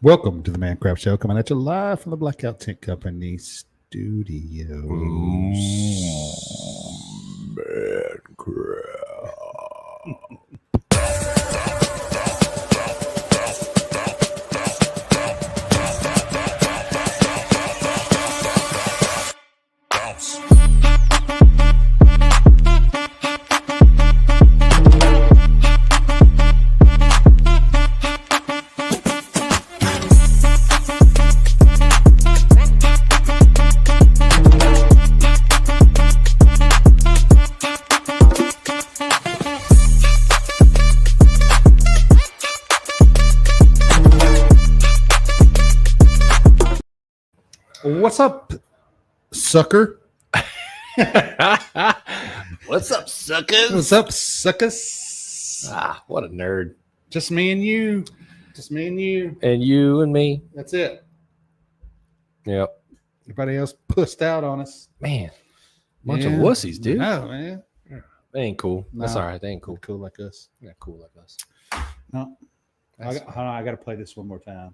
Welcome to the Mancraft Show, coming at you live from the Blackout Tent Company studios. What's up, sucker? What's up, suckers? What's up, suckers? Ah, what a nerd. Just me and you. Just me and you. And you and me. That's it. Yep. Everybody else pussed out on us. Man, bunch of Yeah. wussies, dude. No, man. They ain't cool. That's No. all right. They ain't cool. Cool like us. They're not cool like us. No. That's- Hold on, I got to play this one more time.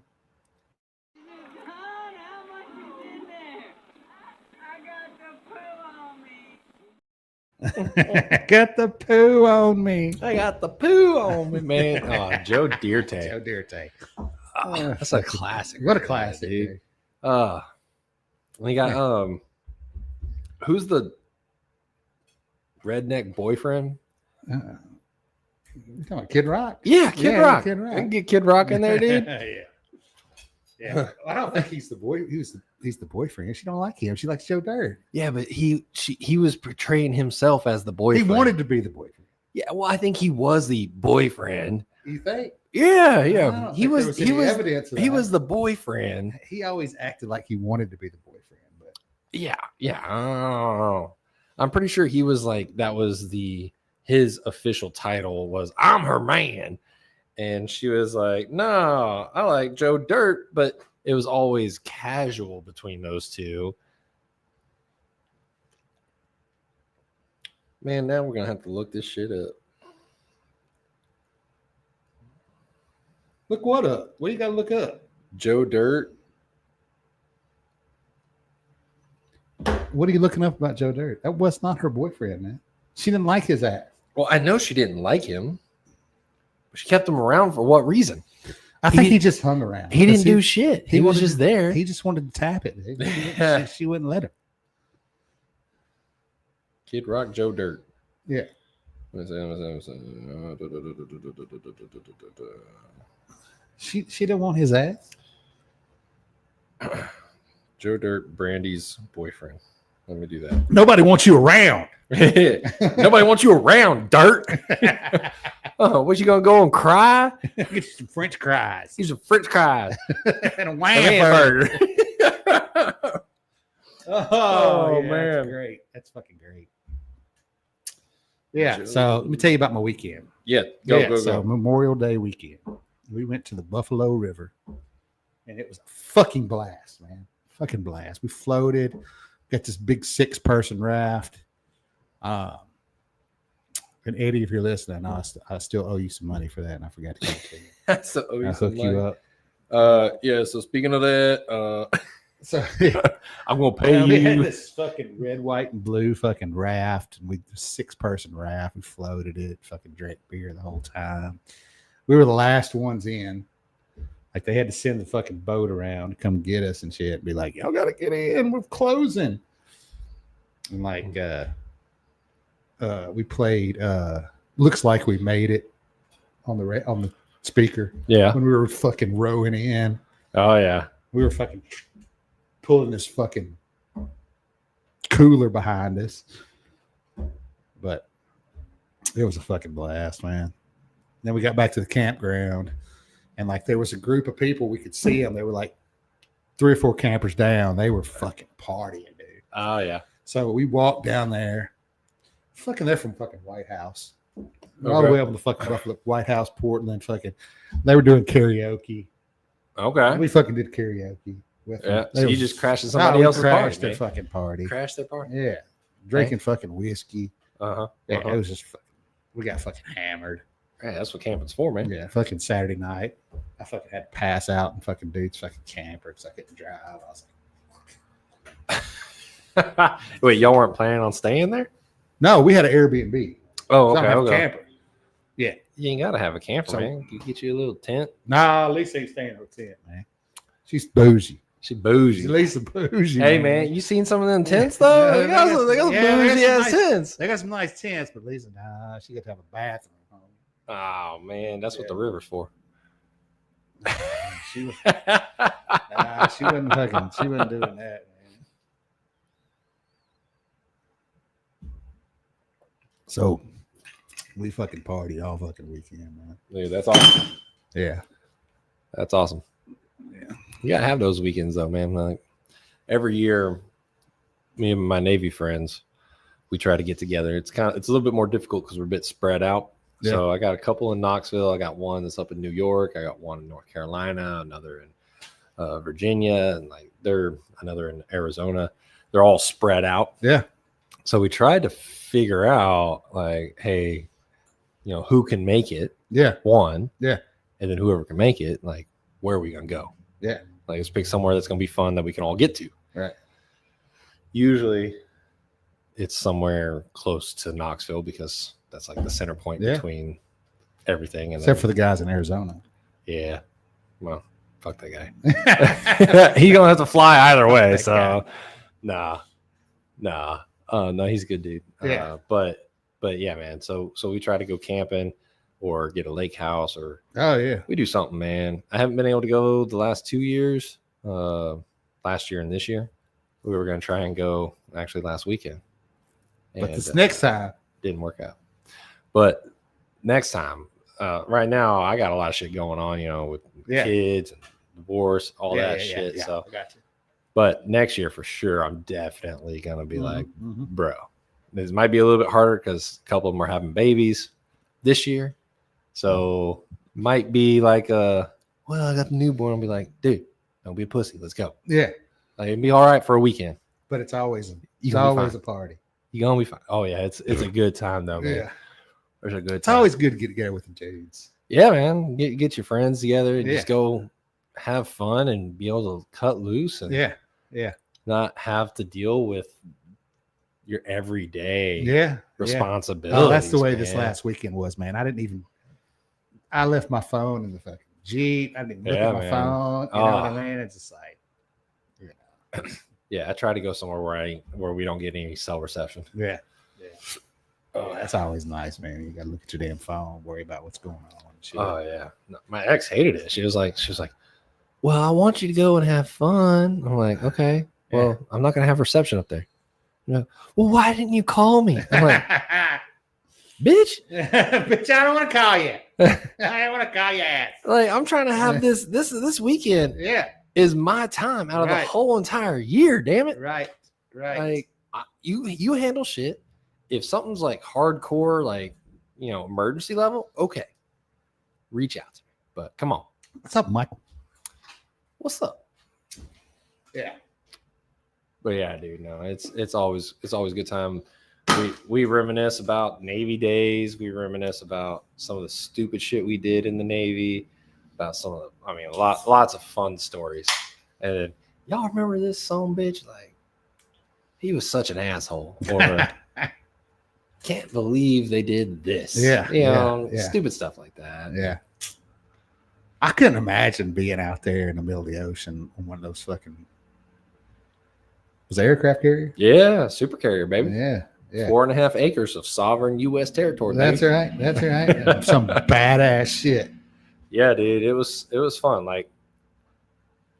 Got the poo on me. I got the poo on me, man. Oh, Joe Dirte. Joe Dirte. That's a classic. What a right classic, there, dude. We got who's the redneck boyfriend? You talking about Kid Rock? Yeah, Kid Yeah, Rock. Kid Rock. I can get Kid Rock in there, dude. yeah. Yeah. I don't think he's the boy. He's the boyfriend. She don't like him. She likes Joe Dirt. Yeah, but he was portraying himself as the He boyfriend. wanted to be the boyfriend. Yeah, well, I think he was the boyfriend. You think? Yeah, I yeah. don't He think was there he any was evidence of he that. was the boyfriend. He always acted like he wanted to be the boyfriend, but Yeah, yeah. Oh. I'm pretty sure he was like that was his official title was I'm her man. And she was like, "No, I like Joe Dirt," but it was always casual between those two. Man, now we're gonna have to look this shit up. look what up. What you got to look up? Joe Dirt. What are you looking up about Joe Dirt? That was not her boyfriend, man. She didn't like his ass. Well, I know she didn't like him. But she kept him around for what reason? I think he just hung around. He didn't do Because shit. He was wanted just to- there. He just wanted to tap it. She wouldn't let him. Kid Rock, Joe Dirt. Yeah. She didn't want his ass. Joe Dirt, Brandy's boyfriend. Let me do that. Nobody wants you around. Nobody wants you around, Dirt. Oh, what you gonna go and cry? Get you some French fries He's a French fries. and a A wham hamburger. Oh, man. that's great. That's fucking great. Yeah. Joe- So let me tell you about my weekend. Yeah, go. So Memorial Day weekend, we went to the Buffalo River, and it was a fucking blast, man. Fucking blast. We floated, got this big 6-person raft. And Eddie, if you're listening, I still owe you some money for that, and I forgot to give it to you. So I'll hook you up. yeah. So speaking of that, So I'm gonna pay we had you. this fucking red, white, and blue fucking raft, and we 6-person raft. We floated it, fucking drank beer the whole time. We were the last ones in. Like they had to send the fucking boat around to come get us and shit. And be like, y'all gotta get in. We're closing. And like, we played. Looks like we made it on the speaker Yeah. when we were fucking rowing in. Oh yeah. We were fucking pulling this fucking cooler behind us. But it was a fucking blast, man. Then we got back to the campground, and like there was a group of people, we could see them. They were like 3 or 4 campers down. They were fucking partying, dude. Oh yeah. So we walked down there. Fucking, they're from fucking White House. All the Okay. way up on the fucking Buffalo White House, Portland. Fucking, they were doing karaoke. Okay. We fucking did karaoke with them. Yeah. They So you was- just crashed at Oh, somebody we else's crashed party. their Man. fucking party. Crashed their party. Yeah, drinking fucking whiskey. Uh huh. Yeah, it was just. We got fucking hammered. Hey, that's what camping's for, man. Yeah, fucking Saturday night. I fucking had to pass out and fucking dude's fucking camper because I couldn't drive. I was like, Wait, y'all weren't planning on staying there? no, we had an Airbnb. Oh, So I okay. don't have a okay. camper. Yeah. You ain't gotta have a camper, So- man. You get you a little tent. Nah, Lisa ain't staying in her tent, man. She's bougie. She She's bougie. Lisa bougie. Hey man, you seen some of them tents though? Yeah, they got some they got bougie some ass nice- tents. They got some nice tents, but Lisa, nah, she got to have a bathroom. Oh man, that's what the Yeah. river's for. She was, nah, she wasn't fucking. She wasn't doing that, man. So we fucking partied all fucking weekend, man. Dude, that's awesome. Yeah. That's awesome. Yeah. You gotta have those weekends though, man. Like every year, me and my Navy friends, we try to get together. It's a little bit more difficult because we're a bit spread out. Yeah. So I got a couple in Knoxville. I got one that's up in New York. I got one in North Carolina, another in Virginia, and like another in Arizona. They're all spread out. Yeah. So we tried to figure out like, hey, who can make it? Yeah. One. Yeah. And then whoever can make it, like, where are we gonna go? Yeah. Like, let's pick somewhere that's gonna be fun that we can all get to. Right. Usually, it's somewhere close to Knoxville because that's like the center point Yeah. between everything. And Except for the guys in Arizona. yeah, well, fuck that guy. He's gonna have to fly either way. That So, nah. No, he's a good dude. Yeah. But yeah, man. So we try to go camping or get a lake house or Oh yeah. we do something, man. I haven't been able to go the last 2 years, last year and this year. We were going to try and go actually last weekend. But And, this next time. didn't work out. But next time, right now, I got a lot of shit going on, with Yeah. kids and divorce, all Yeah, that yeah, shit. yeah. So, I got you. but next year for sure, I'm definitely going to be like, Mhm. bro, this might be a little bit harder because a couple of them are having babies this year. So might be like I got the newborn. I'll be like, dude, don't be a pussy. Let's go. Yeah. Like it'd be all right for a weekend. But it's always You it's gonna be always fine. a party. You gonna be fine. Oh yeah, it's a good time though, man. Yeah. There's a good It's time. always good to get together with the dudes. Yeah, man. Get your friends together and Yeah. just go have fun and be able to cut loose and Yeah. Yeah. not have to deal with your everyday Yeah. responsibilities. Oh, that's the way this man. last weekend was, man. I left my phone in the fucking Jeep. I didn't even look Yeah, at my man. phone. You know what Oh. I mean? It's just like, Yeah, I try to go somewhere where we don't get any cell reception. yeah. Oh, that's always nice, man. You gotta look at your damn phone, worry about what's going on. And shit. Oh yeah, no, my ex hated it. She was like, "Well, I want you to go and have fun." I'm like, "Okay, well, I'm not gonna have reception up there." Well, why didn't you call me? I'm like, "Bitch, Bitch, I don't want to call you. I don't want to call your ass. like I'm trying to have this weekend Yeah. is my time out of Right. the whole entire year. Damn it! Right. Right. Like you handle shit. If something's like hardcore, like emergency level, okay, reach out to me. But come on, What's up, Michael? what's up? Yeah. But yeah, dude, no, it's always a good time. We reminisce about Navy days. We reminisce about some of the stupid shit we did in the Navy. About some of lots of fun stories. And then, y'all remember this son bitch? Like, he was such an asshole. Or can't believe they did this. Yeah, yeah. Stupid stuff like that. Yeah. I couldn't imagine being out there in the middle of the ocean on one of those fucking. Was it aircraft carrier? Yeah, super carrier, baby. Yeah. Yeah. 4.5 acres of sovereign U.S. territory. That's baby. right. That's right. Some badass shit. Yeah, dude, it was fun. Like,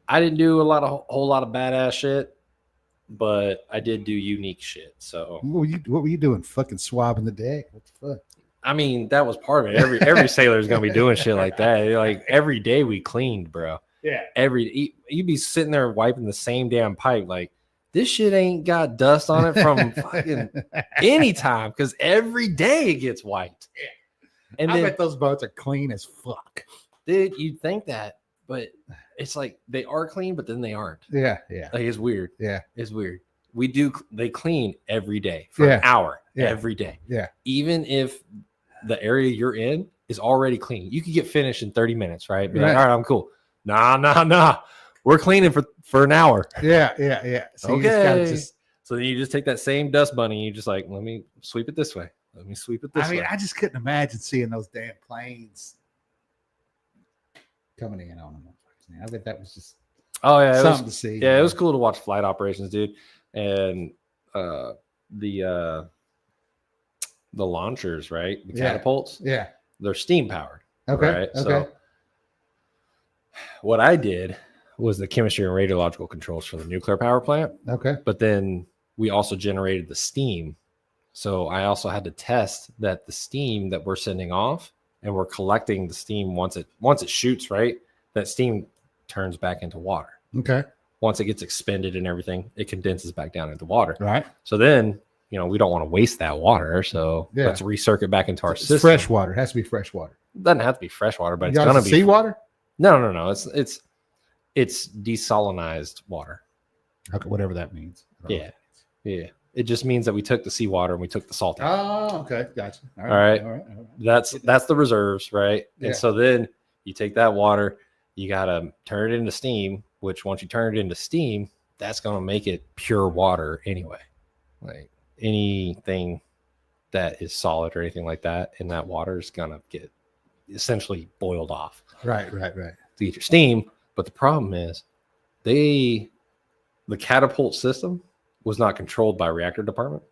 I didn't do a whole lot of badass shit, but I did do unique shit. So, What were you doing? Fucking swabbing the deck? What the fuck? I mean, that was part of it. Every sailor is gonna be doing shit like that. Like every day we cleaned, bro. Yeah. You'd be sitting there wiping the same damn pipe. Like this shit ain't got dust on it from fucking any time because every day it gets wiped. And I then, bet those boats are clean as fuck. dude, you'd think that, but it's like they are clean, but then they aren't. Yeah. Yeah. Like it's weird. Yeah. It's weird. They clean every day for Yeah. an hour Yeah. every day. Yeah. Even if the area you're in is already clean. You could get finished in 30 minutes, right? Be Right. like, all right, I'm cool. Nah. We're cleaning for an hour. Yeah. So you just gotta Okay. just. So then you just take that same dust bunny, and you just like, let me sweep it this way. Let me sweep it this I mean, way. I just couldn't imagine seeing those damn planes coming in on them. I bet that was just Oh yeah, something to see. it was cool to watch flight operations, dude. And the launchers, right? The Yeah. catapults, Yeah. they're steam powered. Okay. Right. Okay. So what I did was the chemistry and radiological controls for the nuclear power plant, Okay. but then we also generated the steam. So I also had to test that the steam that we're sending off, and we're collecting the steam once it shoots, right? That steam turns back into water. Okay. Once it gets expended and everything, it condenses back down into water. Right. So then, we don't want to waste that water. So Yeah. let's recircuit back into our It's system. fresh water. It has to be fresh water. It doesn't have to be fresh water, but You it's got gonna some be seawater. no. It's desalinized water. Okay, whatever that means. I don't know. Yeah. It just means that we took the seawater and we took the salt out. Oh, okay, gotcha. All right. All right. That's the reserves, right? Yeah. And so then you take that water, you gotta turn it into steam, which once you turn it into steam, that's gonna make it pure water anyway. Like anything that is solid or anything like that in that water is gonna get essentially boiled off Right. to get your steam. But the problem is the catapult system was not controlled by reactor department.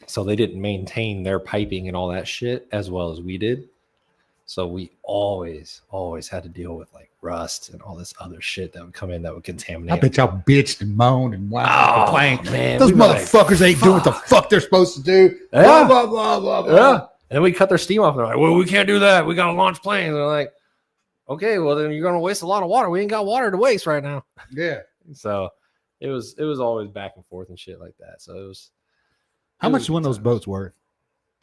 So they didn't maintain their piping and all that shit as well as we did. So we always had to deal with like rust and all this other shit that would come in that would contaminate. I bet y'all bitched and moaned and whined and complained. man, Those we'd be like, motherfuckers ain't doing what the fuck they're supposed to do. Yeah. Blah, blah, blah, blah, blah. Yeah. And then we cut their steam off. And they're like, well, we can't do that. We got to launch planes. And they're like, okay, well, then you're going to waste a lot of water. We ain't got water to waste right now. Yeah. So it was always back and forth and shit like that. So it was. How much is one of those boats worth?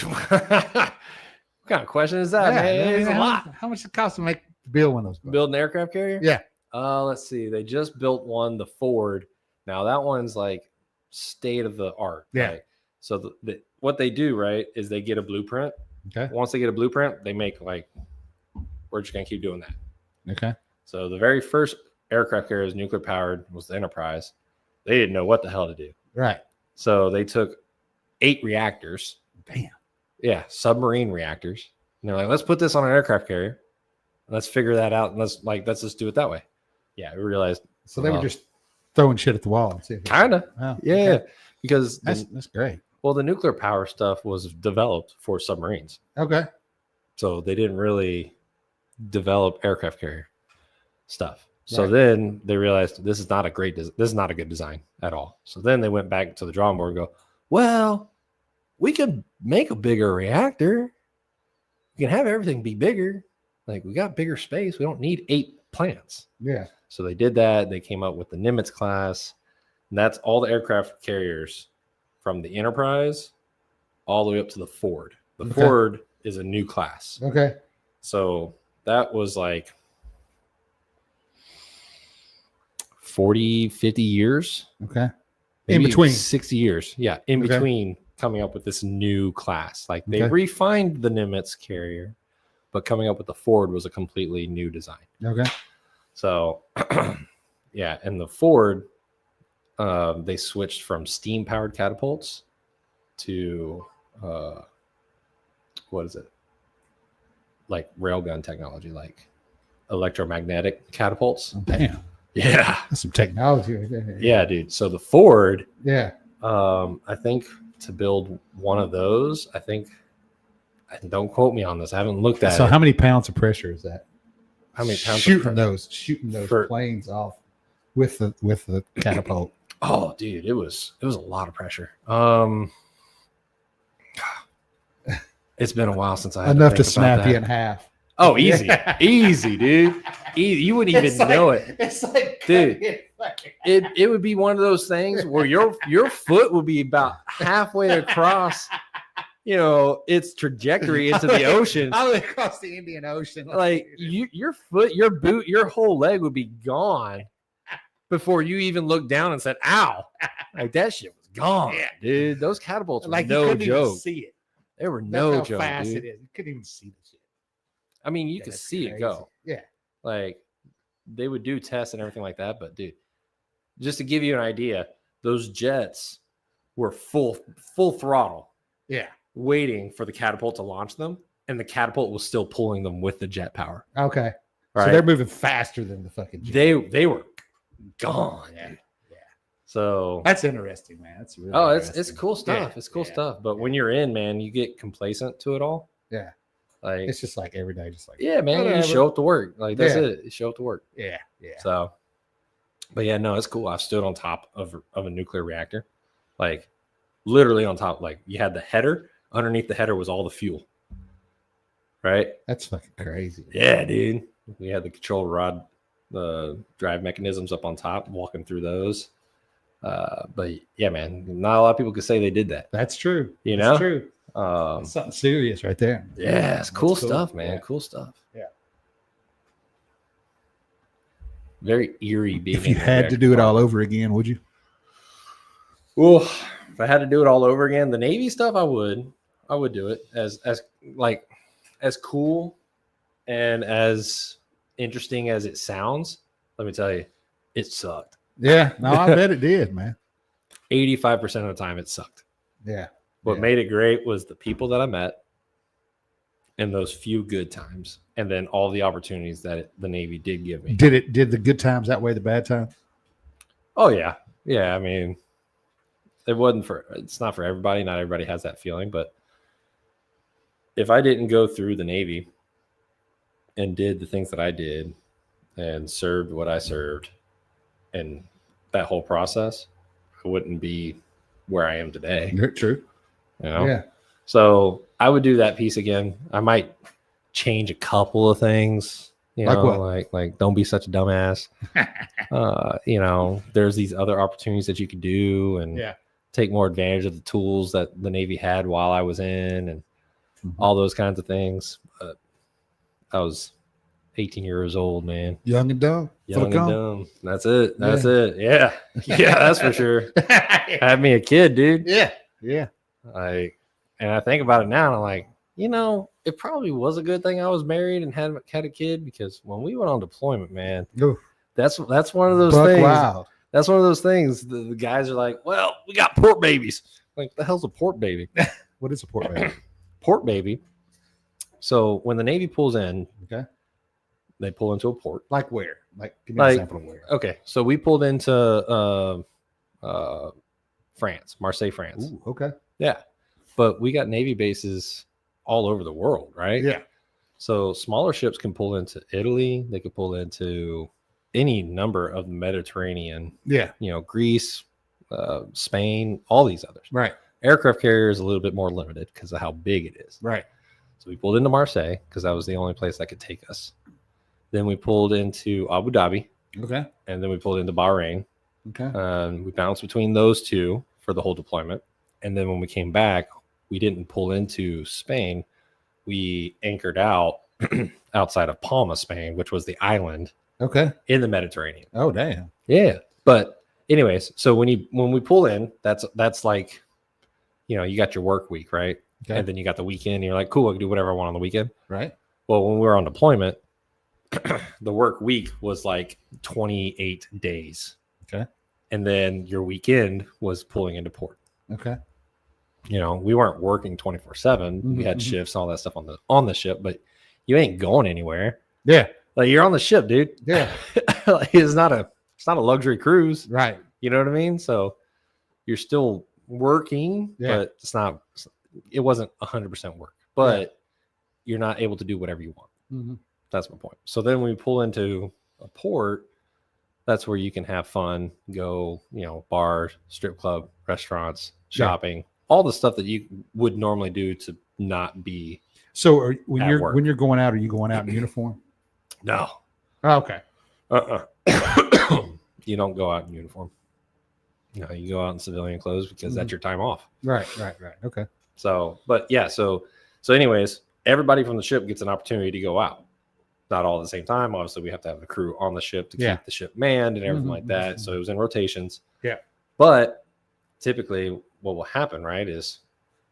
What kind of question is that, man? It's a lot. How much it cost to build one of those boats? Build an aircraft carrier? Yeah. Let's see. They just built one, the Ford. Now that one's like state of the art. Yeah. Right? So what they do, right, is they get a blueprint. Okay. Once they get a blueprint, they make like, we're just gonna keep doing that. Okay. So the very first aircraft carrier was nuclear powered, was the Enterprise. They didn't know what the hell to do. Right. So they took 8 reactors. Damn. Yeah, submarine reactors. And they're like, let's put this on an aircraft carrier. Let's figure that out. And let's just do it that way. Yeah, we realized. So they were just throwing shit at the wall and see if it- Kind of. Oh, Yeah. okay. Because That's great. the nuclear power stuff was developed for submarines. Okay. So they didn't really develop aircraft carrier stuff. So Right. then they realized this is not a good design at all. So then they went back to the drawing board and go, well, we could make a bigger reactor. We can have everything be bigger. Like we got bigger space. We don't need 8 plants. Yeah. So they did that. They came up with the Nimitz class. And that's all the aircraft carriers from the Enterprise all the way up to the Ford. The Okay. Ford is a new class. Okay. So that was like 40, 50 years. Okay. Maybe In between. 60 years. Yeah. In Okay. between coming up with this new class. Like they Okay. refined the Nimitz carrier, but coming up with the Ford was a completely new design. Okay. So, yeah. And the Ford, they switched from steam powered catapults to, what is it? Like railgun technology, like electromagnetic catapults. Damn. Yeah. That's some technology right there. Yeah, dude. So the Ford, Yeah. I think to build one of those, and don't quote me on this. I haven't looked at So it. how many pounds of pressure is that? How many pounds of shooting pre- shooting those For- planes off with the catapult? Oh, dude, it was a lot of pressure. It's been a while since I had Enough to think about snap you that. in half. Oh, easy, easy, dude. Easy. You wouldn't even know it. It's like Dude. It would be one of those things where your foot would be about halfway across, its trajectory into the ocean. all the way across the Indian Ocean. Like your foot, your boot, your whole leg would be gone before you even looked down and said, "Ow!" Like that shit was gone, Yeah. dude. Those catapults were like you no couldn't even joke. see it. They were That's no how joke, fast dude. it is. You couldn't even see the shit. I mean, you Yeah, could that's see it crazy. go. Yeah. Like they would do tests and everything like that. But dude, just to give you an idea, those jets were full throttle, Yeah. waiting for the catapult to launch them, and the catapult was still pulling them with the jet power. Okay. Right? So they're moving faster than the fucking jet. They were gone. Yeah. Dude. Yeah. So That's interesting, man. That's really it's interesting. cool stuff. Yeah, It's cool yeah, stuff. But when you're in, man, you get complacent to it all. Yeah. Like It's just like every day, just like yeah, man, whatever. you show up to work. Like that's Yeah. it. You show up to work. Yeah. Yeah. So, but yeah, no, it's cool. I've stood on top of a nuclear reactor, like literally on top. Like you had the header. Underneath the header was all the fuel. Right. That's fucking crazy. Yeah, dude. We had the control rod, the drive mechanisms up on top, walking through those. But yeah, man, not a lot of people could say they did that. That's true. You That's know? true. That's something serious right there. Yeah, it's cool That's stuff, man. Yeah. Cool stuff. Yeah. Very eerie being. If you had to do it all over again, would you? Well, if I had to do it all over again, the Navy stuff, I would do it as cool and as interesting as it sounds. Let me tell you, it sucked. Yeah. No, I bet it did, man. 85% of the time, it sucked. Yeah. What Yeah. made it great was the people that I met and those few good times, and then all the opportunities that the Navy did give me. Did the good times outweigh the bad times? Oh yeah. Yeah. I mean, it's not for everybody. Not everybody has that feeling, but if I didn't go through the Navy and did the things that I did and served what I served and that whole process, I wouldn't be where I am today. True. You know? Yeah. So I would do that piece again. I might change a couple of things, you Like know, what? like don't be such a dumbass. You know, there's these other opportunities that you could do and Yeah. take more advantage of the tools that the Navy had while I was in and all those kinds of things. But I was 18 years old, man. Young and dumb. Young and dumb. That's it. That's it. Yeah. Yeah, that's for sure. dumb. Had me a kid, dude. Yeah. Yeah. And I think about it now, and I'm like, you know, it probably was a good thing I was married and had a kid, because when we went on deployment, man, Oof. that's one of those Buck things. wild. That's one of those things. The guys are like, well, we got port babies. Like, the hell's a port baby? What is a port baby? Port baby. So when the Navy pulls in, Okay. they pull into a port. Like where? Like give me Like- an example of where. Okay, so we pulled into France, Marseille, France. Ooh, okay. Yeah, but we got Navy bases all over the world, right? Yeah. So smaller ships can pull into Italy. They could pull into any number of the Mediterranean, Yeah. you know, Greece, Spain, all these others. Right. Aircraft carrier is a little bit more limited because of how big it is. Right. So we pulled into Marseille because that was the only place that could take us. Then we pulled into Abu Dhabi, Okay. and then we pulled into Bahrain. Okay. We bounced between those two for the whole deployment. And then when we came back, we didn't pull into Spain. We anchored out outside of Palma, Spain, which was the island Okay. in the Mediterranean. Oh damn. Yeah. But anyways, so when we pull in, that's like, you know, you got your work week, right? Okay. And then you got the weekend. And you're like, cool, I can do whatever I want on the weekend. Right. Well, when we were on deployment, the work week was like 28 days. Okay. And then your weekend was pulling into port. Okay. You know, we weren't working 24/7. We had Mhm. shifts, all that stuff on the ship, but you ain't going anywhere. Yeah. Like, you're on the ship, dude. Yeah. Like, it's not a luxury cruise. Right. You know what I mean? So you're still working, Yeah. but it wasn't 100% work, but you're not able to do whatever you want. Mm-hmm. That's my point. So then when we pull into a port, that's where you can have fun, go, you know, bar, strip club, restaurants, Yeah. shopping, all the stuff that you would normally do to not be. So when At you're work. when you're going out, are you going out in uniform? No. Oh, okay. You don't go out in uniform. No, you go out in civilian clothes because that's your time off. Right. Okay. So, but yeah, so anyways, everybody from the ship gets an opportunity to go out. Not all at the same time. Obviously, we have to have the crew on the ship to Yeah. keep the ship manned and everything Mhm, like that. So it was in rotations. Yeah. But typically, what will happen, right, is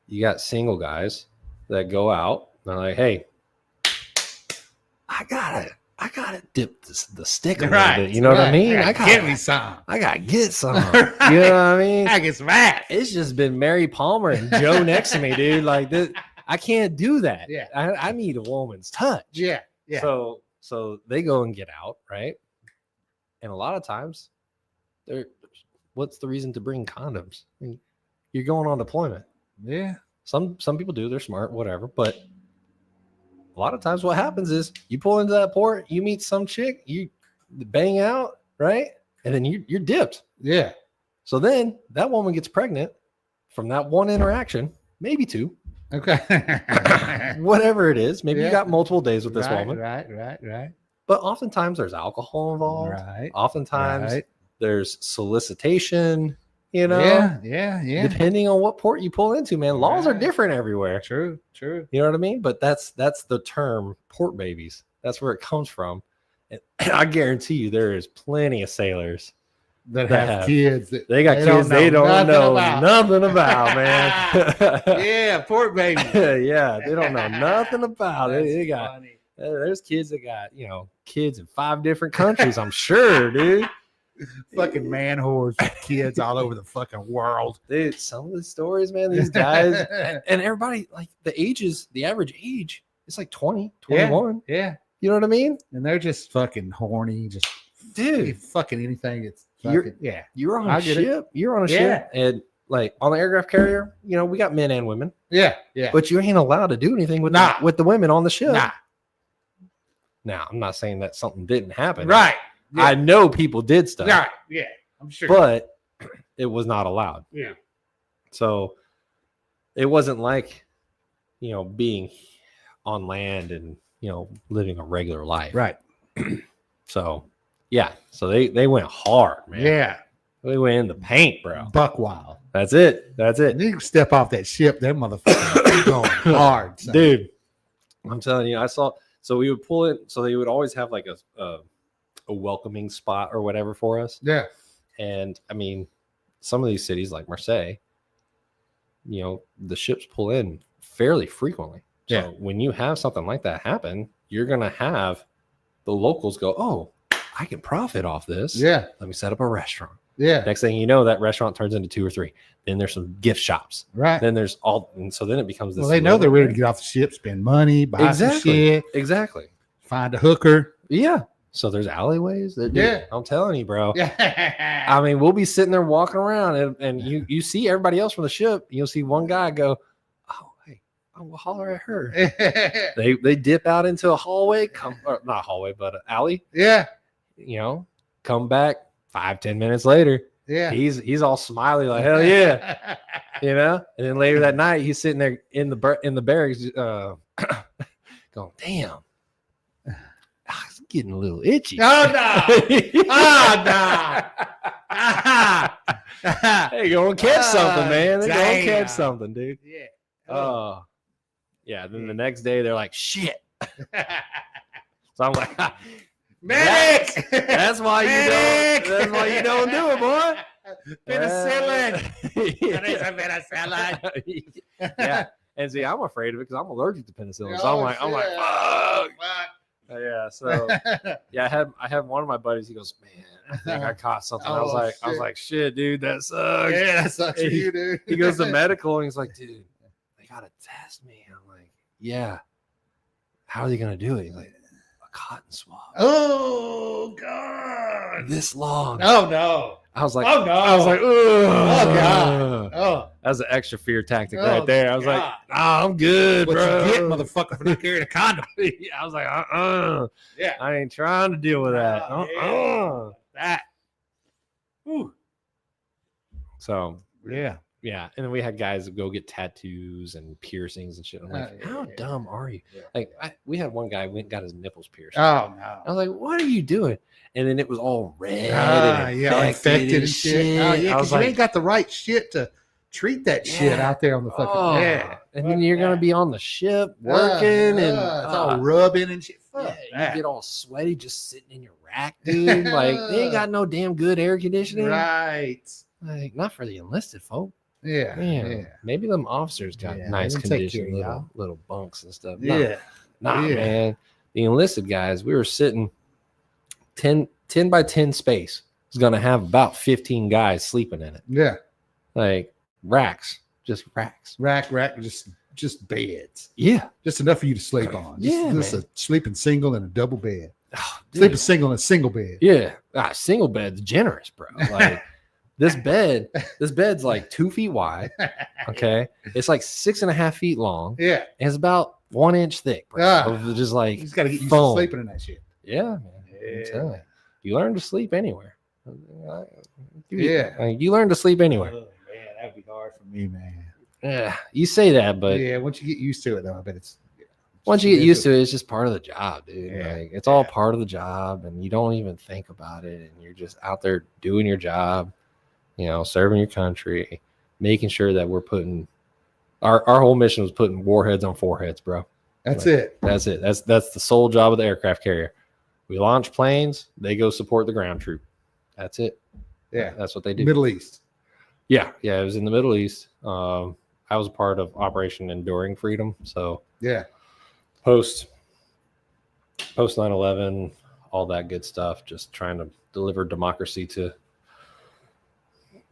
you got single guys that go out. And they're like, hey, I gotta dip the stick a Right, little bit. You know what I mean? I gotta get me some. I gotta get some. Right. You know what I mean? I get some ass. It's just been Mary Palmer and Joe next to me, dude. Like this, I can't do that. Yeah. I need a woman's touch. Yeah. Yeah. So they go and get out, right? And a lot of times, what's the reason to bring condoms? I mean, you're going on deployment. Yeah. Some people do, they're smart, whatever. But a lot of times what happens is you pull into that port, you meet some chick, you bang out, right? And then you're dipped. Yeah. So then that woman gets pregnant from that one interaction, maybe two, Okay. whatever it is. Maybe Yeah. you got multiple days with this right, woman. Right. But oftentimes there's alcohol involved. Right. Oftentimes Right. there's solicitation, you know, Yeah. depending on what port you pull into, man. Laws are Right. different everywhere. True. You know what I mean? But that's the term port babies. That's where it comes from. And I guarantee you there is plenty of sailors. That That have have- kids. That They got kids they don't know nothing about, man. Yeah, port baby. Yeah, they don't know nothing about it. They got funny. there's kids that got, kids in 5 different countries, I'm sure, dude. Fucking man whores with kids all over the fucking world. Dude, some of the stories, man, these guys and everybody, like the average age is like 20, 21. Yeah. You know what I mean? And they're just fucking horny, just Dude, fucking anything. It's You're- fucking, yeah. you're on I a get it. ship. You're on a Yeah. ship. And like on the aircraft carrier, we got men and women, Yeah. but you ain't allowed to do anything with Nah. with the women on the ship. Nah. Now, I'm not saying that something didn't happen. Right. Yeah. I know people did stuff, Right. Yeah. I'm sure. but it was not allowed. yeah. So it wasn't like, being on land and, living a regular life. Right. So, yeah. So they went hard, man. Yeah. They went in the paint, bro. Buck wild. That's it. And you step off that ship, them motherfuckers going hard. son. Dude, I'm telling you, so we would pull it. So they would always have like a welcoming spot or whatever for us. Yeah. And I mean, some of these cities like Marseille, the ships pull in fairly frequently. So Yeah. when you have something like that happen, you're going to have the locals go, oh, I can profit off this. Yeah. Let me set up a restaurant. Yeah. Next thing you know, that restaurant turns into 2 or 3. Then there's some gift shops. Right. Then there's and so then it becomes this. Well, they know they're ready to get off the ship, spend money, buy some Exactly. shit, Exactly. find a hooker. Yeah. So there's alleyways. Dude, Yeah. I'm telling you, bro. Yeah. I mean, we'll be sitting there walking around and you see everybody else from the ship. You'll see one guy go, oh, hey, I'll holler at her. They dip out into a hallway, not a hallway, but an alley, yeah. come back 5-10 minutes later. Yeah. He's all smiley, like, hell yeah. And then later that night, he's sitting there in the barracks, going, damn, it's getting a little itchy. Oh, no. Oh, no. Hey, go and catch something, man. They go and Damn. catch something, dude. Yeah. Oh, yeah. Then the next day, they're like, shit. So I'm like, Medic! That's why you Medic! don't. That's why you don't do it, boy. Penicillin. That is a penicillin. Yeah. And see, I'm afraid of it because I'm allergic to penicillin. So Oh, I'm like, shit. fuck. Yeah. So yeah, I had one of my buddies. He goes, man, I think I caught something. I Oh, was like, shit, dude, that sucks. Yeah, that sucks for you, dude. He goes to medical and he's like, dude, they gotta test me. I'm like, yeah. How are they gonna do it? He's like, a cotton swab. Oh, God. This long. Oh, no. I was like, Oh, no. I was like, Oh, God. Oh, That was an extra fear tactic Oh, right there. I was like, God. nah, I'm good, what bro. you get, motherfucker, for not carrying a condom. I was like, Yeah. I ain't trying to deal with that. Oh, yeah. That. Ooh. So Yeah. yeah, and then we had guys that go get tattoos and piercings and shit. I'm like, Yeah, how yeah. dumb are you? Yeah. Like, we had one guy went and got his nipples pierced. Oh, I no. was like, what are you doing? And then it was all red Ah, and yeah, infected and shit. Oh, yeah, I because was you like, ain't got the right shit to treat that shit Yeah. out there on the fucking. oh. Yeah. And then you're gonna be on the ship working and it's all rubbing and shit. Fuck yeah, that. you get all sweaty just sitting in your rack, dude. Like they ain't got no damn good air conditioning. Right. Like not for the enlisted folk. Yeah. Man, Yeah. maybe them officers got Yeah, nice they can take conditioned care of y'all. little bunks and stuff. Yeah. Nah, Yeah. man. The enlisted guys, we were sitting 10 by 10 space. Is going to have about 15 guys sleeping in it. Yeah. Like racks, just racks. Rack, just beds. Yeah. Just enough for you to sleep on. Just man. a sleeping single and a double bed. Oh, Sleeping single and a single bed. Yeah. Single bed's generous, bro. Like this bed's like 2 feet wide. Okay. It's like 6.5 feet long. Yeah. And it's about 1 inch thick, bro. Of just like You just got to get used foam. to sleeping in that shit. Yeah, man. I'm telling you. You learn to sleep anywhere. Yeah. You learn to sleep anywhere. Oh, man, that'd be hard for me, man. Yeah, you say that, but yeah, once you get used to it, though, I bet it's. once you get used to it, it's just part of the job, dude. Yeah. Like it's all part of the job, and you don't even think about it, and you're just out there doing your job, serving your country, making sure that we're putting our whole mission was putting warheads on foreheads, bro. That's it. That's it. That's the sole job of the aircraft carrier. We launch planes, they go support the ground troop. That's it. Yeah. That's what they do. Middle East. Yeah, it was in the Middle East. I was a part of Operation Enduring Freedom. So Yeah. post 9/11, all that good stuff, just trying to deliver democracy to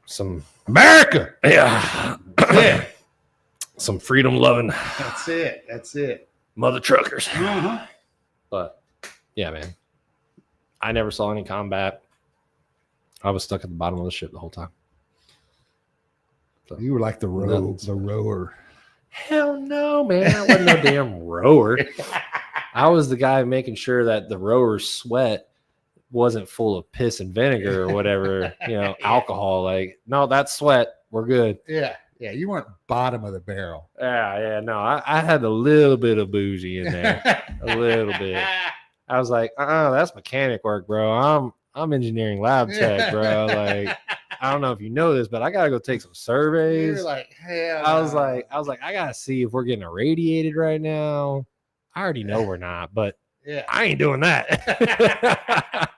some America. yeah, some freedom loving That's it. That's it. mother truckers. Uh-huh. But yeah, man, I never saw any combat. I was stuck at the bottom of the ship the whole time. You were like the rower. Hell no, man. I wasn't no damn rower. I was the guy making sure that the rower's sweat wasn't full of piss and vinegar or whatever, alcohol. Like, no, that's sweat. We're good. Yeah. Yeah. You weren't bottom of the barrel. Yeah. No, I had a little bit of bougie in there. A little bit. I was like, that's mechanic work, bro. I'm engineering lab tech, bro. Like, I don't know if you know this, but I gotta go take some surveys. You're like, hell. I was like, I gotta see if we're getting irradiated right now. I already know we're not, but yeah. I ain't doing that.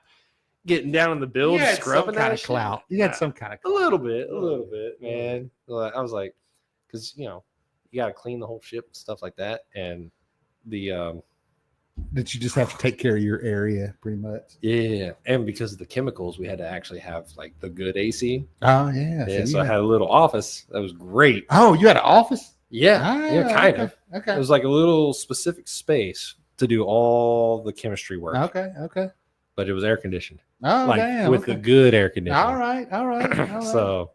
Getting down in the build, You had scrubbing some kind that of shit. clout. You had some kind of A clout. little bit, man. I was like, because you gotta clean the whole ship and stuff like that, and the That you just have to take care of your area, pretty much. yeah, and because of the chemicals, we had to actually have like the good AC. Oh yeah. Yeah, so I had a little office that was great. Oh, you had an office? Yeah, kind of. Okay. It was like a little specific space to do all the chemistry work. Okay. But it was air conditioned, Oh, like damn. with the good air conditioning. All right. So,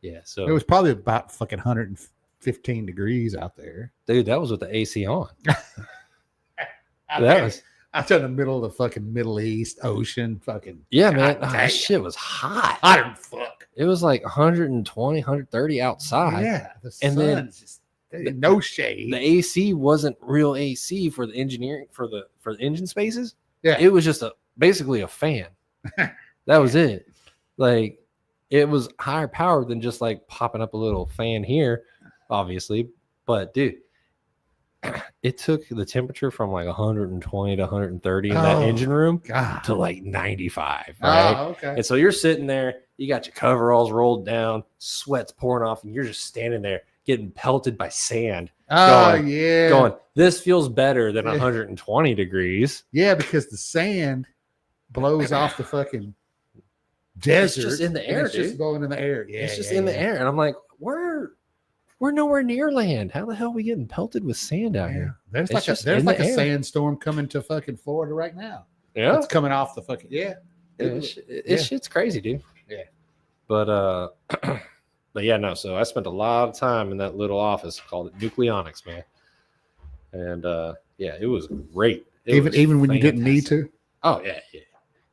yeah. So it was probably about fucking 115 degrees out there. dude, that was with the AC on. Out That there. was Out there in the middle of the fucking Middle East Ocean. Fucking yeah, man. God Oh, damn. that shit was hot. I don't fuck. It was like 120, 130 outside. Yeah. The And then sun's just no shade. The AC wasn't real AC for the engineering for the engine spaces. Yeah. It was just basically a fan. That was it. Like it was higher power than just like popping up a little fan here, obviously. But dude, it took the temperature from like 120 to 130 in that Oh, engine room God. to like 95. Right. Oh, okay. And so you're sitting there, you got your coveralls rolled down, sweat's pouring off, and you're just standing there getting pelted by sand. Oh, going- yeah. Going, this feels better than Yeah. 120 degrees. Yeah, because the sand blows off the fucking desert. just in the and air, it's just dude. going in the air. Yeah, It's just yeah, in the yeah. air. And I'm like, we're nowhere near land. How the hell are we getting pelted with sand out Yeah. here? There's It's like just there's in like the a air. sandstorm coming to fucking Florida right now. Yeah. It's coming off the fucking Shit's crazy, dude. Yeah. But but yeah, no. So I spent a lot of time in that little office called Nucleonics, man. And yeah, it was great. It was even when you didn't need fantastic. to. Oh yeah.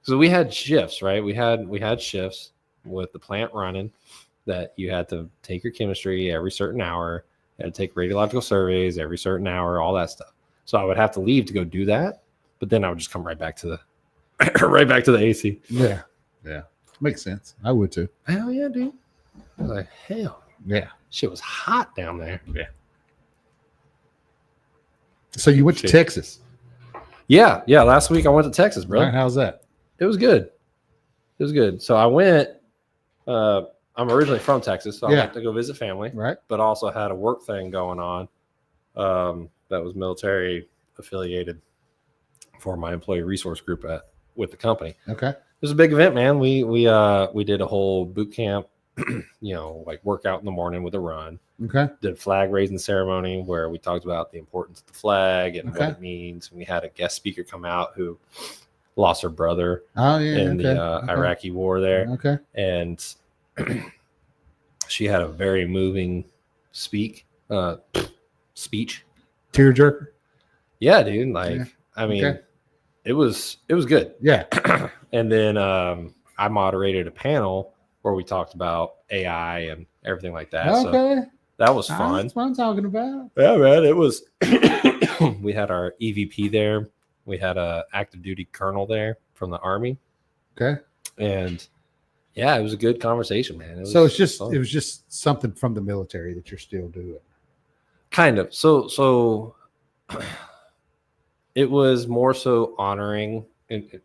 So we had shifts, right? We had shifts with the plant running that you had to take your chemistry every certain hour, you had to take radiological surveys every certain hour, all that stuff. So I would have to leave to go do that, but then I would just come right back to the the AC. Yeah. Makes sense. I would too. Hell yeah, dude. I was like, hell, Yeah. shit was hot down there. So you went to Shit. Texas. Yeah. Last week I went to Texas, bro. Right, how's that? It was good. So I went. I'm originally from Texas, so I Yeah. went to go visit family, Right. but also had a work thing going on that was military affiliated for my employee resource group with the company. Okay. It was a big event, man. We did a whole boot camp, like workout in the morning with a run. Okay. Did a flag raising ceremony where we talked about the importance of the flag and what it means. And we had a guest speaker come out who lost her brother in the Iraqi war there. Okay. And she had a very moving speech. Tearjerker. Yeah, dude. Like, I mean, it was good. Yeah. And then I moderated a panel where we talked about AI and everything like that. Okay. So that was fun. That's what I'm talking about. Yeah, man. It was. We had our EVP there. We had a active duty colonel there from the Army. Okay. And yeah, it was a good conversation, man. So it was just something from the military that you're still doing. Kind of. So it was more so honoring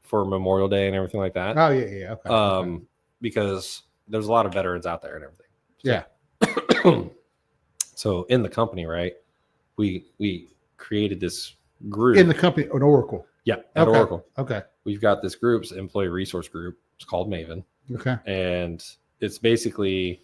for Memorial Day and everything like that. Oh yeah. Okay. Because there's a lot of veterans out there and everything. Yeah. So in the company, right, we created this group In the company, an Oracle. Yeah, at Oracle. Okay. We've got this group's employee resource group. It's called Maven. Okay. And it's basically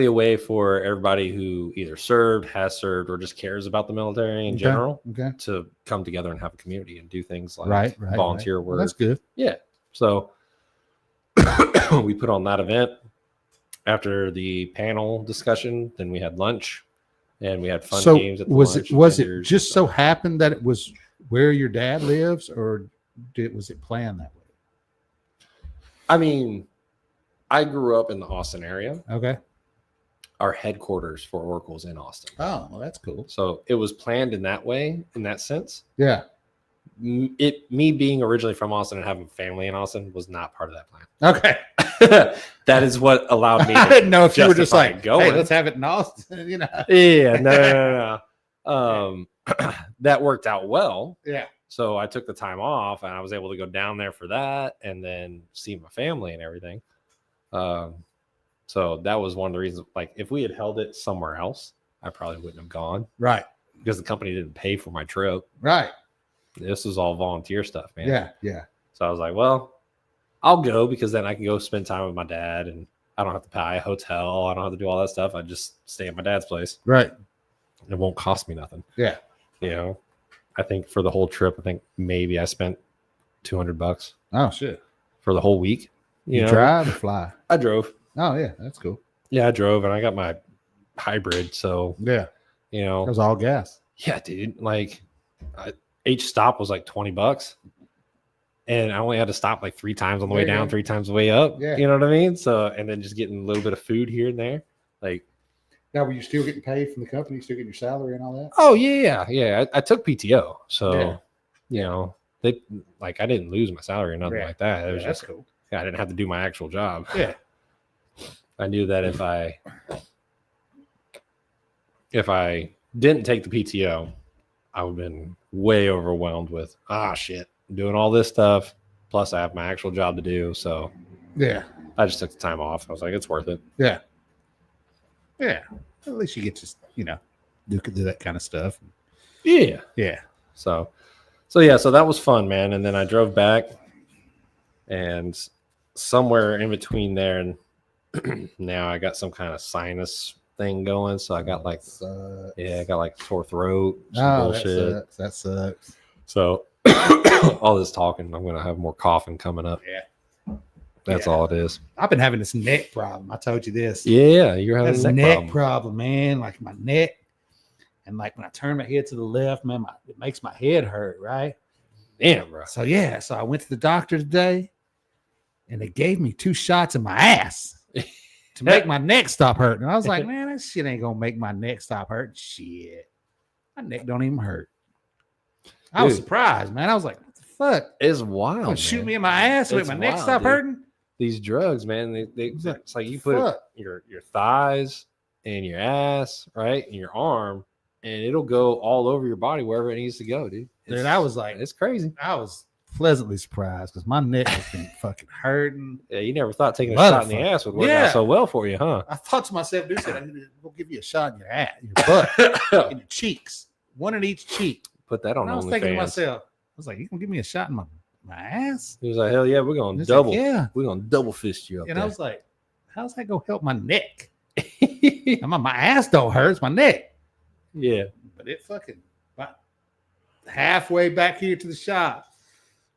a way for everybody who either served, has served, or just cares about the military in general to come together and have a community and do things like volunteer work. Well, that's good. Yeah. So we put on that event. After the panel discussion, then we had lunch and we had fun games at the lunch. Was it just so happened that it was where your dad lives, or was it planned that way? I mean, I grew up in the Austin area. Okay. Our headquarters for Oracle's in Austin. Oh, well, that's cool. So it was planned in that way, in that sense. Yeah. Me being originally from Austin and having family in Austin was not part of that plan. Okay. That is what allowed me. I didn't know if you were just like, going. hey, let's have it in Austin, Yeah, no. That worked out well. Yeah. So I took the time off and I was able to go down there for that and then see my family and everything. So that was one of the reasons. Like, if we had held it somewhere else, I probably wouldn't have gone. Right. Because the company didn't pay for my trip. Right. This was all volunteer stuff, man. Yeah. Yeah. So I was like, well, I'll go because then I can go spend time with my dad and I don't have to pay a hotel. I don't have to do all that stuff. I just stay at my dad's place. Right. It won't cost me nothing. Yeah. I think for the whole trip, I think maybe I spent $200 Oh, shit. for the whole week. You drive or fly? I drove. Oh, yeah. That's cool. Yeah, I drove and I got my hybrid. So, Yeah. It was all gas. Yeah, dude. Like, each stop was like $20. And I only had to stop like 3 times on the way down, 3 times the way up. Yeah. You know what I mean? So, and then just getting a little bit of food here and there. Like, now, were you still getting paid from the company? You still getting your salary and all that? oh, yeah. I took PTO. So, they like, I didn't lose my salary or nothing like that. It was just cool. I didn't have to do my actual job. Yeah. I knew that if I didn't take the PTO, I would have been way overwhelmed with, shit, I'm doing all this stuff. Plus, I have my actual job to do. So, yeah, I just took the time off. I was like, it's worth it. Yeah. Yeah. At least you get to, do that kind of stuff. Yeah. Yeah. So that was fun, man. And then I drove back, and somewhere in between there and now I got some kind of sinus thing going. So I got like, I got like sore throat. Bullshit. That sucks. So all this talking, I'm going to have more coughing coming up. Yeah. That's all it is. I've been having this neck problem. I told you this. Yeah. You're having a a neck problem, man. Like my neck. And like when I turn my head to the left, man, it makes my head hurt, right? Damn, bro. So I went to the doctor today and they gave me 2 shots in my ass to make my neck stop hurting. And I was like, man, that shit ain't gonna make my neck stop hurting. Shit. My neck don't even hurt. I was surprised, man. I was like, what the fuck? It's wild. Shoot me in my ass to make my neck stop hurting? These drugs, man, it's like you put your thighs and your ass, right, and your arm, and it'll go all over your body wherever it needs to go, dude. Dude, I was like, it's crazy. I was pleasantly surprised because my neck has been fucking hurting. Yeah, you never thought taking a shot in the ass would work out so well for you, huh? I thought to myself, dude, we'll give you a shot in your ass, your butt, in your cheeks, one in each cheek. put that on And I was thinking to OnlyFans. myself, I was like, you gonna give me a shot in my ass? He was like, hell yeah, we're gonna And it's double. like, yeah. We're gonna double fist you up And I there. was like, how's that gonna help my neck? My ass don't hurt, it's my neck. Yeah. But it fucking about halfway back here to the shop,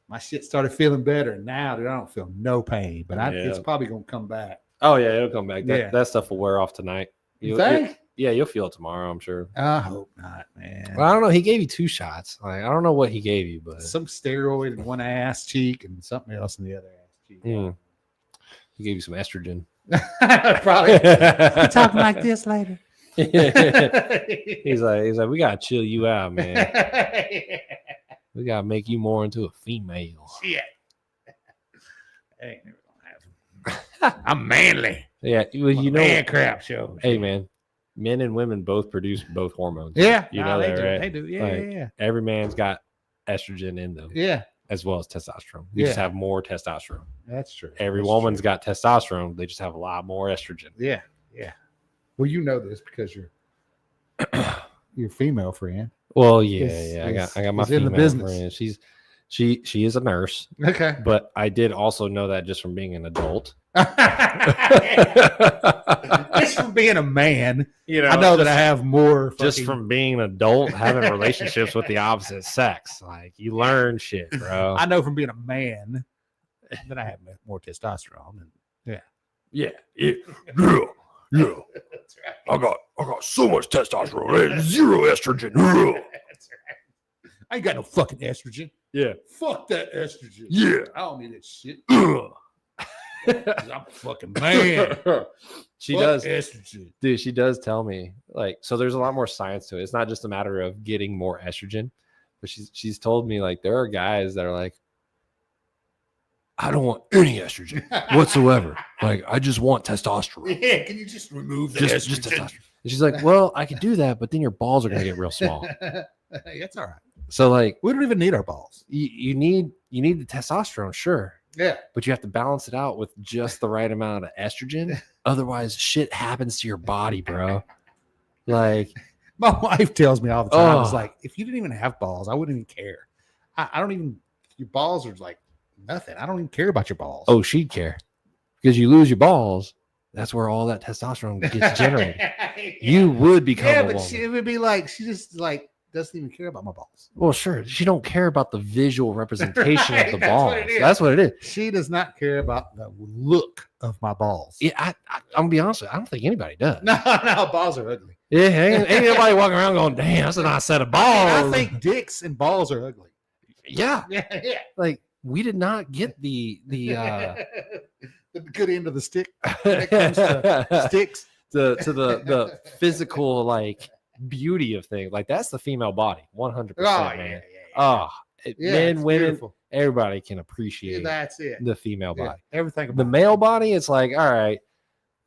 my shit started feeling better. And now, dude, I don't feel no pain. But it's probably gonna come back. Oh yeah, it'll come back. Yeah. That stuff will wear off tonight. You think? Yeah, you'll feel it tomorrow, I'm sure. I hope not, man. Well, I don't know. He gave you 2 shots. Like, I don't know what he gave you, but Some steroid in one ass cheek and something else in the other ass cheek. he gave you some estrogen. Probably. We're talking like this later. He's like, we gotta chill you out, man. We gotta make you more into a female. Shit. Ain't never gonna happen. I'm manly. Yeah, well, you know, man crap show. hey man, men and women both produce both hormones. Yeah, you know they that, do. right? They do. Yeah, Like, yeah, Every man's got estrogen in them, yeah. as well as testosterone. You just Yeah. have more testosterone. That's true. Every That's woman's true. got testosterone. They just have a lot more estrogen. Yeah, yeah. Well, you know this because you're your female friend. Well, yeah, Is- yeah. I got my is in the female business. friend. She is a nurse, Okay. but I did also know that just from being an adult. Just from being a man, You I know that I have more. just fucking- from being an adult having relationships with the opposite sex. Like you learn shit, bro. I know from being a man that I have more testosterone. And, Yeah. Yeah. That's right. I got so much testosterone. There's 0 estrogen. Ugh. That's right. I ain't got no fucking estrogen. Yeah. Fuck that estrogen. Yeah. I don't need that shit. Ugh. 'Cause I'm a fucking man. She Fuck does. estrogen. Dude, she does tell me like so there's a lot more science to it. It's not just a matter of getting more estrogen, but she's told me like there are guys that are like, I don't want any estrogen whatsoever. Like, I just want testosterone. Yeah, can you just remove the Just estrogen? testosterone. and she's like, well, I could do that, but then your balls are gonna get real small. That's all right. So like We don't even need our balls. you need the testosterone, sure, Yeah. but you have to balance it out with just the right amount of estrogen. Otherwise, shit happens to your body, bro. Like, My wife tells me all the time, it's Oh. like, if you didn't even have balls, I wouldn't even care. I don't even, your balls are like nothing. I don't even care about your balls. oh, she'd care because you lose your balls. That's where all that testosterone gets generated. You would become yeah, a but woman. it would be like, she just like doesn't even care about my balls. Well, sure. She don't care about the visual representation Right, of the that's balls. what it is. That's what it is. She does not care about the look of my balls. Yeah, I'm gonna be honest with you. I don't think anybody does. No, balls are ugly. Yeah, ain't nobody walking around going, "Damn, that's a nice set of balls." I think dicks and balls are ugly. yeah, Yeah, yeah. like we did not get the The good end of the stick when it comes to sticks. to the physical like beauty of things. Like that's the female body, 100%, Oh, man. yeah. Oh, Yeah, men, it's women, beautiful. everybody can Yeah, appreciate that's it. the female Yeah, body. everything about The male body, it's like, all right,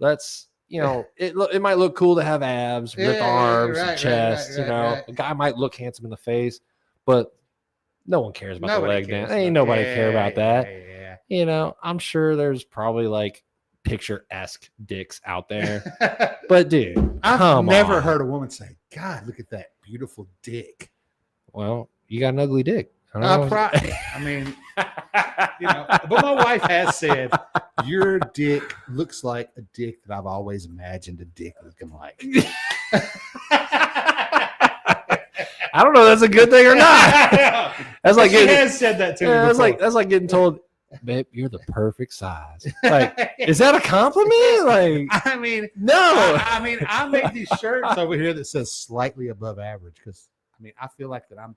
let's, it might look cool to have abs, ripped Yeah, arms, right, and chest. right, right. A guy might look handsome in the face, but no one cares about the Nobody leg cares dance. Ain't about- nobody yeah, care about that. Yeah, I'm sure there's probably like picture-esque dicks out there, yeah. but dude, I've come never on. heard a woman say, "God, look at that beautiful dick." Well, you got an ugly dick. I don't know. I mean, but my wife has said your dick looks like a dick that I've always imagined a dick looking like. I don't know if that's a good thing or not. That's like she getting, has said that to me. that's before. like getting told, babe, you're the perfect size. Like, is that a compliment? Like, I mean, no. I make these shirts over here that says slightly above average because I feel like that I'm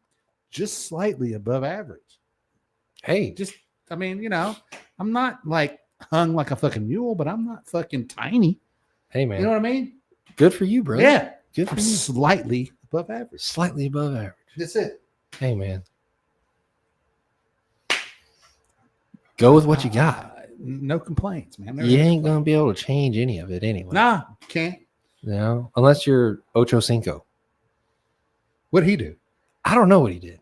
just slightly above average. Hey, I'm not like hung like a fucking mule, but I'm not fucking tiny. hey, man. You know what I mean? Good for you, bro. Yeah, Good for I'm you. slightly above average. Slightly above average. That's it. Hey, man. Go with what you got. No complaints, man. You ain't gonna be able to change any of it anyway. Nah, can't. Unless you're Ocho Cinco. What'd he do? I don't know what he did.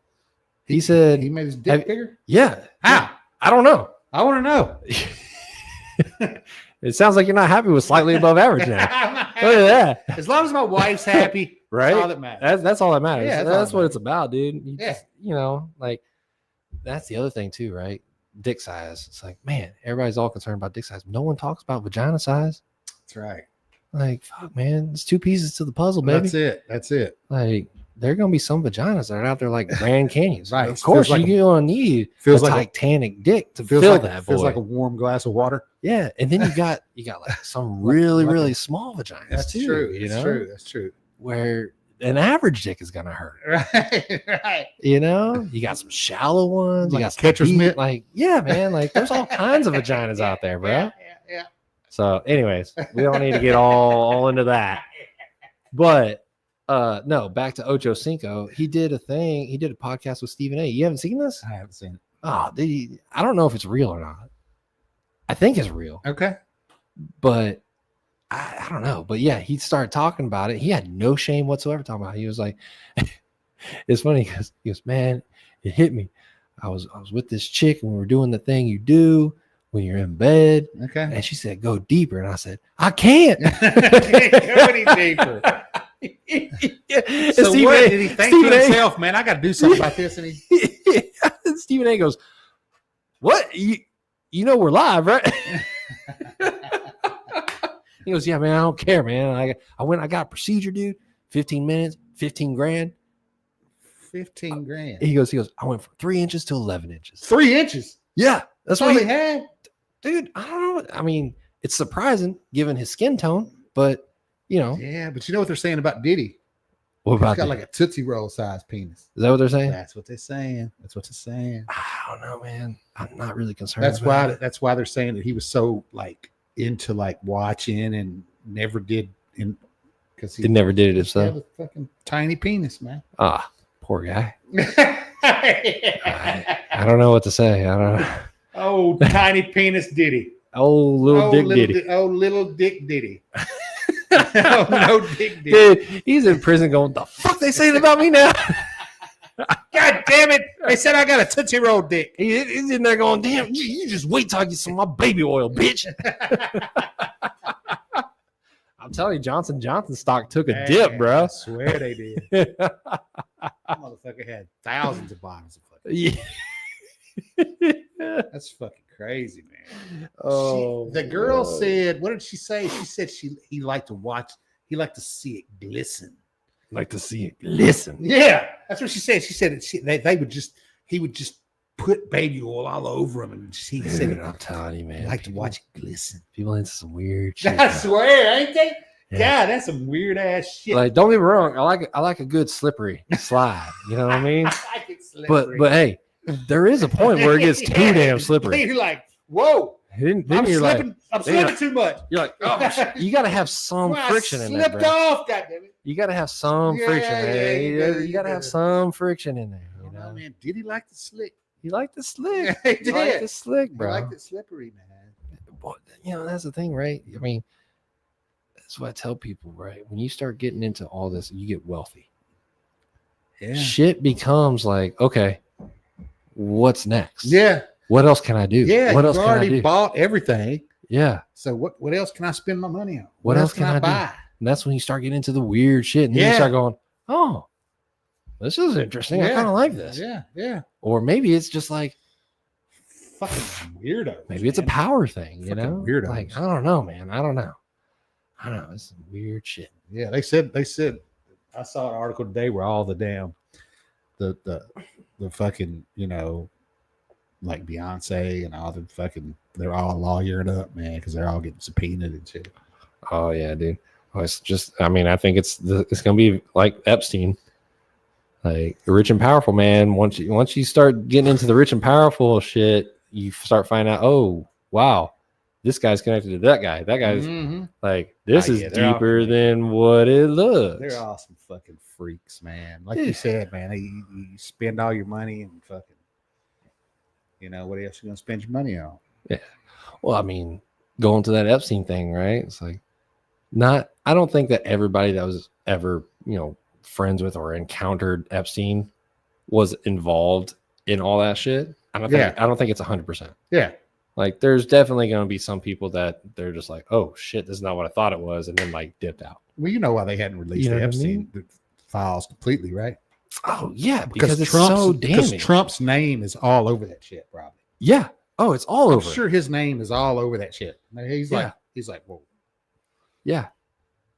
He said, He made his Have- dick bigger? "Yeah, How? I don't know." I want to know. It sounds like you're not happy with slightly above average now. I'm not Look at happy. that. As long as my wife's happy, right? That's all that matters. That's all that matters. Yeah, That's, that's all that what it's about, dude. You Yeah. just, like that's the other thing too, right? Dick size. It's like, man, everybody's all concerned about dick size. No one talks about vagina size. That's right. Like, fuck, man, it's two pieces to the puzzle, baby. That's it. That's it. Like, there are gonna be some vaginas that are out there like Grand Canyons. Right. Of It course, feels like you're gonna need feels a like a- Titanic dick to Feels fill like that feels void. like a warm glass of water. Yeah, and then you got like some really like a- really small vaginas That's too. true. You That's know, true. That's true. where an average dick is gonna hurt. Right. Right. You know, you got some shallow ones. Like you a got some catcher's deep- mitt? Like, yeah, man. Like, there's all kinds of vaginas out there, bro. Yeah. So, anyways, we don't need to get all into that. But no, back to Ocho Cinco. He did a podcast with Stephen A. You haven't seen this? I haven't seen it. Oh, I don't know if it's real or not. I think it's real, Okay. but I don't know. But yeah, he started talking about it. He had no shame whatsoever talking about it. He was like, it's funny because he goes, man, it hit me. I was with this chick and we were doing the thing you do when you're in bed. Okay. And she said, go deeper. And I said, I can't. Can't go any deeper. And So Stephen what A- did he think Stephen to A- himself? Man, I got to do something about this. And he And Stephen A goes, what? You know we're live, right? He goes, yeah, man, I don't care, man. I got a procedure, dude. 15 minutes, 15 grand. 15 grand. He goes, I went from 3 inches to 11 inches. 3 inches. Yeah, that's That's all what he had. dude. I don't know. I mean, it's surprising given his skin tone, but Yeah, but you know what they're saying about Diddy? what He's about got that? like a Tootsie Roll size penis. Is that what they're saying? That's what they're saying. That's what they're saying. I don't know, man. I'm not really concerned. That's about why. it. That's why they're saying that he was so like into like watching and never did because He never did it he himself. had a fucking tiny penis, man. Ah, poor guy. I don't know what to say. I don't know. Oh, tiny penis Diddy. Oh, little dick Diddy. Little dick Diddy. Oh, no dick Diddy. Dude, he's in prison going, the fuck they saying about me now? God damn it! They said I got a Tootsie Roll dick. He's in there going, damn, you just wait till I get some of my baby oil, bitch. I'm telling you, Johnson stock took a dip, Man, bro. I swear they did. That motherfucker had thousands of bottles of fucking. Yeah. That's fucking crazy, man. Oh, The girl Lord. said, what did she say? She said he liked to see it glisten. Like to see it. Listen. Yeah, that's what she said. She said he would just put baby oil all over him, and he Dude, said I'm telling you, he man. liked to watch it glisten. People into some weird shit. I man. swear, ain't they? Yeah. God, that's some weird ass shit. Like, don't get me wrong. I like a good slippery slide. You know what I mean? I get slippery. But hey, there is a point where it gets too damn slippery. You're like, whoa, Then I'm you're like, slipping. I'm slipping too much. you're like, oh, shit. You got to have some Well, I friction in there, slipped bro. off. God damn it. You got to have some Yeah, friction. yeah, man. you You, do, you you got to do. have some friction in there. You Oh, know, man, did he like the slick? you like the slick. He You like did. the slick, He bro. liked it slippery, man. Boy, you know, that's the thing, right? I mean, that's what I tell people, right? When you start getting into all this, you get wealthy. Yeah. Shit becomes like, okay, what's next? Yeah. What else can I do? Yeah. What You've else can I already do? bought everything. Yeah. So what else can I spend my money on? What else can I do? buy? And that's when you start getting into the weird shit. And then you Yeah. start going, oh, this is interesting. I Yeah. kind of like this. Yeah. Yeah. Or maybe it's just like, Fucking weirdo. maybe it's a power thing, you Fucking know? weirdos. Like, I don't know, man. I don't know. I don't know. It's some weird shit. Yeah, they said I saw an article today where all the damn the fucking, like Beyonce and all the fucking they're all lawyered up, man, because they're all getting subpoenaed and shit. Oh, yeah, dude. Oh, it's just, I mean, I think it's going to be like Epstein. Like the rich and powerful, man. Once you start getting into the rich and powerful shit, you start finding out, oh, wow, this guy's connected to that guy. That guy's like, this Oh, is yeah, they're all deeper connected. than what it looks. They're all some fucking freaks, man. Like Yeah. you said, man, you spend all your money and fucking, what else you gonna spend your money on? Well, I mean, going to that Epstein thing, right? It's like I don't think that everybody that was ever, friends with or encountered Epstein was involved in all that shit. I don't think it's 100%. Yeah. Like there's definitely going to be some people that they're just like, oh shit, this is not what I thought it was, and then like dipped out. Well, you know why they hadn't released You know the what I Epstein files completely, right? Oh yeah, because it's Trump's, so because damning. Trump's name is all over that shit, probably. Yeah. Oh, it's all I'm over. sure his name is all over that shit. He's Yeah. like, well, Yeah.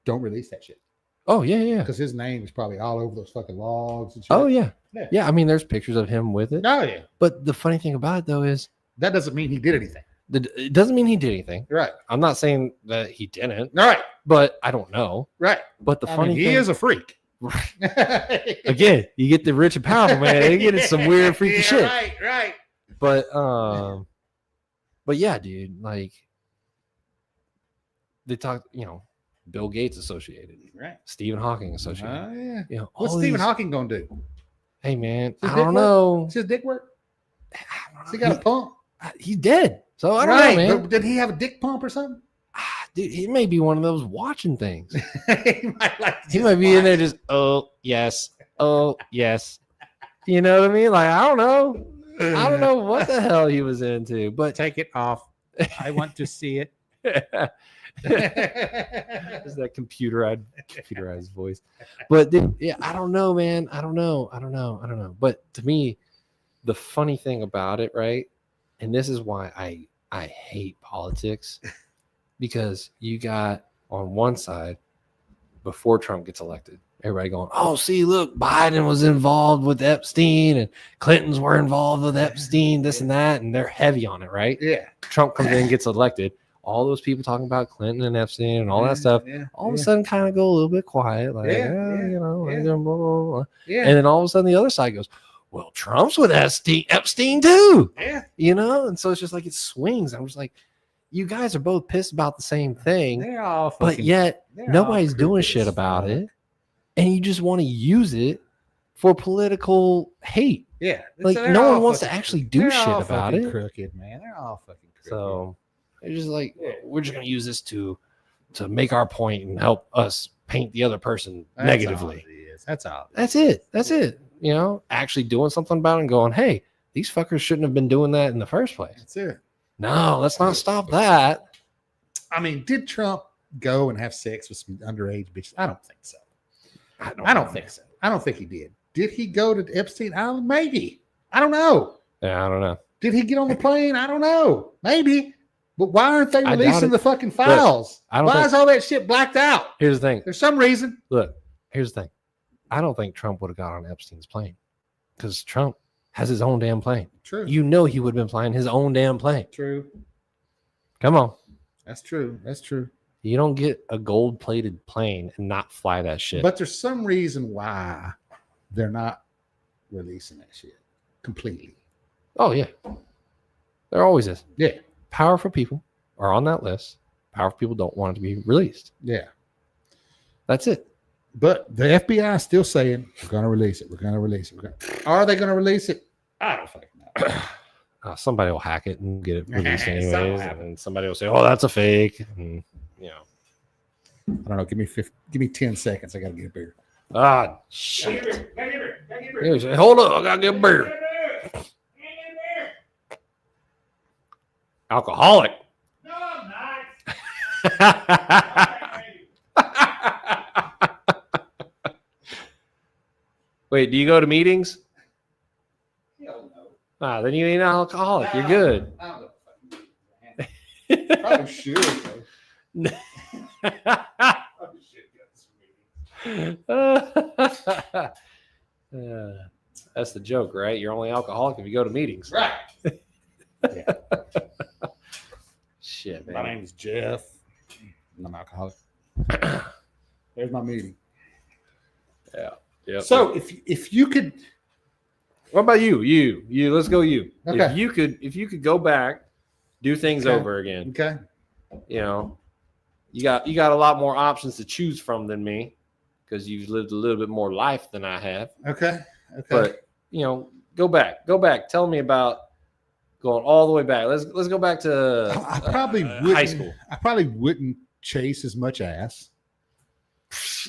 don't release that shit. Oh yeah, yeah. Because his name is probably all over those fucking logs and shit. Oh yeah. Yeah. Yeah. I mean, there's pictures of him with it. Oh, yeah. But the funny thing about it though is That doesn't mean he did anything. it doesn't mean he did anything. Right. I'm not saying that he didn't, All right. but I don't know. Right. But the funny he thing is a freak. again, you get the rich and powerful, man. They get in some weird freaky Yeah, shit. Right. But yeah, dude, like they talk, Bill Gates associated, Right. Stephen Hawking associated. Oh, yeah. You know, What's all Stephen these- Hawking going to do? Hey man, His I dick don't work? know. Does his dick work? I don't Has he know. got a pump? He's dead. So I don't Right. know, man. But did he have a dick pump or something? Dude, he may be one of those watching things. He He might be in there just, oh yes. You know what I mean? Like, I don't know. I don't know what the hell he was into, but Take it off. I want to see it. Is that computerized voice? But dude, yeah, I don't know, man. I don't know. But to me, the funny thing about it, right? And this is why I hate politics, because you got on one side before Trump gets elected, everybody going, oh, see, look, Biden was involved with Epstein and Clintons were involved with Epstein, this and that, and they're heavy on it, right? Yeah. Trump comes in and gets elected. All those people talking about Clinton and Epstein and all that stuff, Yeah. all of a sudden kind of go a little bit quiet, like, Yeah, you know, yeah. like, blah, blah, blah. Yeah. And then all of a sudden the other side goes, well, Trump's with Epstein too, Yeah. you know? And so it's just like it swings. I'm just like, you guys are both pissed about the same thing, They're all but fucking, yet they're all nobody's doing crooked shit as about fuck. it. And you just want to use it for political hate. Yeah. Like, So they're no all one wants to fucking actually crooked. do They're shit all about fucking it. Crooked, man. They're all fucking crooked. So they're just like, Yeah. we're just going to use this to make our point and help us paint the other person That's negatively. all it is. That's all. That's it. That's it. You know, actually doing something about it and going, hey, these fuckers shouldn't have been doing that in the first place. That's it. No, let's not stop that. I mean, did Trump go and have sex with some underage bitches? I don't think so. I know, don't think so. I don't think he did. Did he go to Epstein Island? Maybe. I don't know. Yeah, I don't know. Did he get on the plane? I don't know. Maybe. But why aren't they I doubt releasing it. the fucking files? I don't Why think- is all that shit blacked out? Here's the thing. There's some reason. Look, here's the thing. I don't think Trump would have got on Epstein's plane because Trump has his own damn plane. True. You know he would have been flying his own damn plane. True. Come on. That's true. That's true. You don't get a gold-plated plane and not fly that shit. But there's some reason why they're not releasing that shit completely. oh, yeah. There always is. Yeah. Powerful people are on that list. Powerful people don't want it to be released. Yeah. That's it. But the FBI is still saying we're going to release it. We're going to release it. Are they going to release it? I don't fucking know. Somebody will hack it and get it released Something anyways. happen. And somebody will say, oh, that's a fake. And, you know. I don't know. Give me 10 seconds. I got to get a beer. Ah, shit. He was like, hold up. I got to get a beer. Alcoholic. No, I'm not. Wait, do you go to meetings? Hell no. Ah, then you ain't an alcoholic. You're good. I don't know. Probably should. Though. Probably should go to some meetings. That's the joke, right? You're only alcoholic if you go to meetings. Right. Yeah. Shit, My man. name is Jeff. And I'm alcoholic. There's my meeting. Yep. So if you could, what about you? You. Let's go. You. Okay. If you could go back, do things Okay. over again. okay, You know, you got a lot more options to choose from than me because you've lived a little bit more life than I have. okay. But you know, go back. Tell me about going all the way back. Let's go back to I probably wouldn't. high school. I probably wouldn't chase as much ass.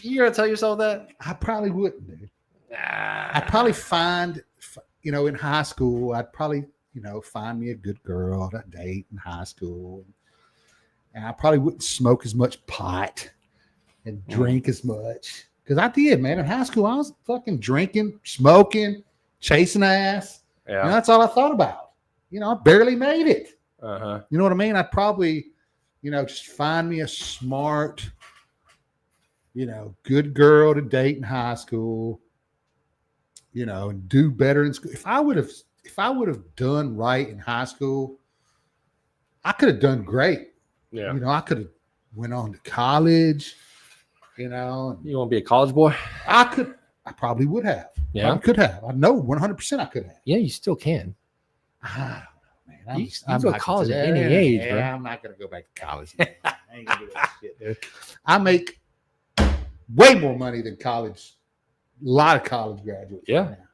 You gonna tell yourself that? I probably wouldn't, dude. Nah. I'd probably find, in high school, I'd probably, find me a good girl to date in high school. And I probably wouldn't smoke as much pot. and drink as much. Because I did, man. In high school, I was fucking drinking, smoking, chasing ass. Yeah. And that's all I thought about. I barely made it. Uh-huh. You know what I mean? I'd probably, just find me a smart, good girl to date in high school, and do better in school. If I would have done right in high school, I could have done great. Yeah. I could have went on to college, and You want to be a college boy? I probably would have. Yeah. I could have. I know 100% I could have. Yeah, you still can. I don't know, man. You can go to college at any age, bro. I'm not going to go back to college. Man. I ain't going to do that shit, dude. I make way more money than college. A lot of college graduates. Yeah. Right now.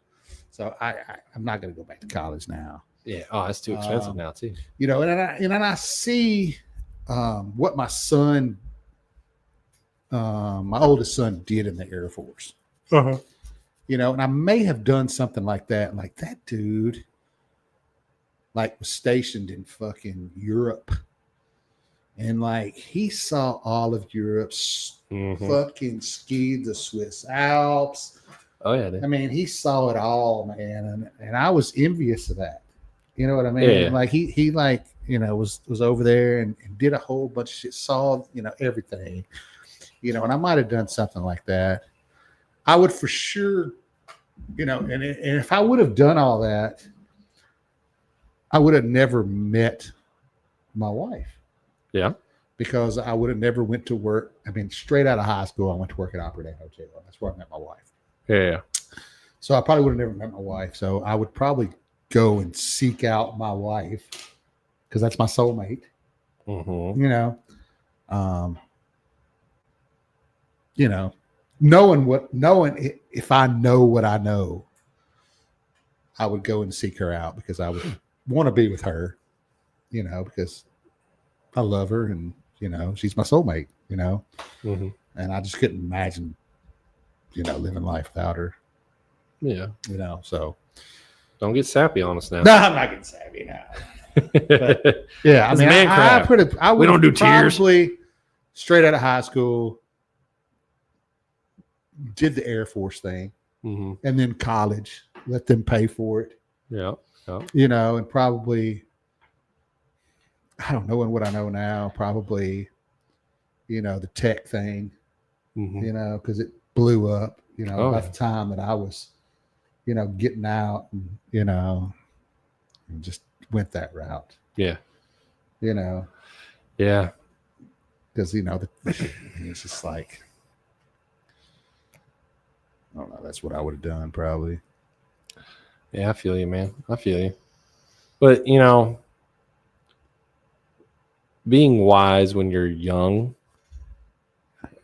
So I'm not going to go back to college now. Yeah. Oh, that's too expensive now too. And I see what my son, my oldest son, did in the Air Force. Uh-huh. And I may have done something like that. Like that dude, was stationed in fucking Europe, and he saw all of Europe, Mhm. fucking skied the Swiss Alps. Oh yeah. Dude. I mean, he saw it all, man, and I was envious of that. You know what I mean? Yeah. He was over there and did a whole bunch of shit, saw everything. And I might have done something like that. I would for sure, and if I would have done all that, I would have never met my wife. Yeah. Because I would have never went to work. I mean, straight out of high school, I went to work at Opera Day Hotel. That's where I met my wife. Yeah. So I probably would have never met my wife. So I would probably go and seek out my wife because that's my soulmate. Mm-hmm. Knowing if I know what I know, I would go and seek her out because I would want to be with her, because I love her and, she's my soulmate, Mm-hmm. and I just couldn't imagine, living life without her, Yeah. so. Don't get sappy on us now. No, I'm not getting savvy now. But, yeah, That's man crap. We don't do tears. Probably straight out of high school, did the Air Force thing, Mm-hmm. and then college, let them pay for it, Yeah. Yeah. and probably, I don't know what I know now, probably, the tech thing, Mm-hmm. because it blew up, Oh, by yeah. the time that I was, getting out and, and just went that route, Yeah. because, Yeah. it's just like, I don't know. That's what I would have done probably. Yeah, I feel you, man. I feel you. But, being wise when you're young,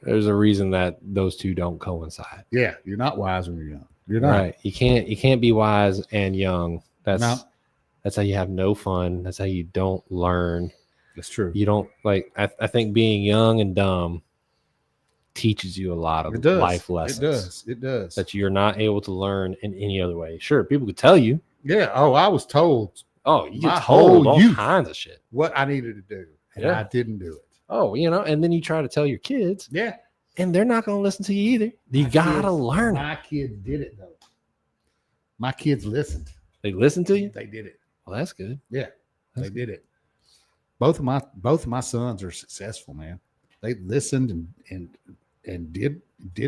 there's a reason that those two don't coincide. Yeah, you're not wise when you're young. You're not. Right. You can't be wise and young. That's No. that's how you have no fun. That's how you don't learn. That's true. You don't I think being young and dumb teaches you a lot of It does. life lessons. It does. That you're not able to learn in any other way. Sure, people could tell you. Yeah. Oh, I was told Oh, you My get told whole all youth. kinds of shit. what I needed to do, and Yeah. I didn't do it. Oh, and then you try to tell your kids, Yeah. and they're not going to listen to you either. You My gotta kids- learn it. My kids did it though. My kids listened. They listen to you. They did it. Well, that's good. Yeah. That's They did it. Both of my sons are successful, man. They listened and did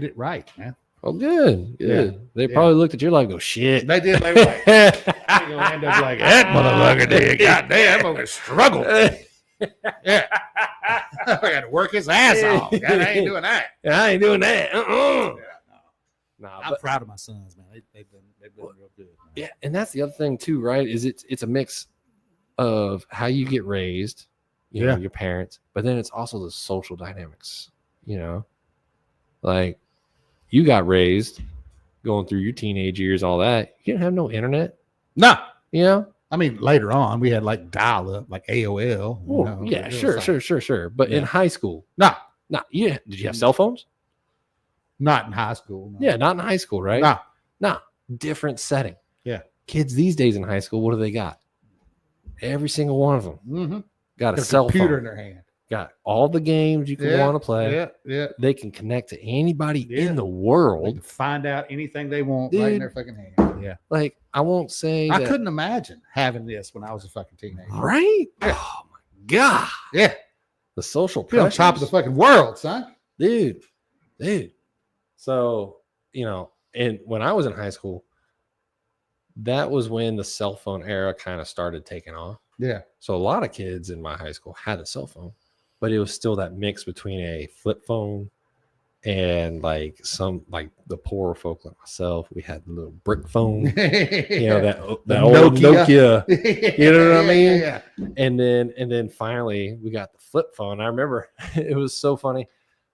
it right, man. Oh, good. Good. Yeah. They Yeah. probably looked at your life and go, shit. They did. They were like, I'm gonna end up like that motherfucker did. Goddamn, I'm gonna struggle. Yeah. I got to work his ass off. God, I ain't doing that. I ain't doing that. Yeah, no. Nah, I'm but, proud of my sons, man. They've been real good. Man. yeah, and that's the other thing too, right? Is it's a mix of how you get raised, Yeah. your parents, but then it's also the social dynamics, like you got raised going through your teenage years, all that. You didn't have no internet, No, I I mean later on we had like dial up, like AOL. Well, yeah, It was sure, like- sure. But in Yeah. high school, No, yeah. Did you have cell phones? not in high school. No. Yeah, not in high school, right? No. No, different setting. Yeah. Kids these days in high school, what do they got? Every single one of them Mm-hmm. got a Got a cell computer phone. in their hand. got all the games you can want to play. Yeah, yeah. They can connect to anybody Yeah. in the They world. can find out anything they want right in Dude. their fucking hand. Yeah. Like, I won't say I that- couldn't imagine having this when I was a fucking teenager. right? Yeah. Oh my god. Yeah. The social Be on top of the pressures. fucking world, son. dude. So, and when I was in high school, that was when the cell phone era kind of started taking off. Yeah. So a lot of kids in my high school had a cell phone, but it was still that mix between a flip phone and like the poorer folk like myself. We had the little brick phone, that old Nokia. You know what I mean? Yeah. And then finally we got the flip phone. I remember it was so funny,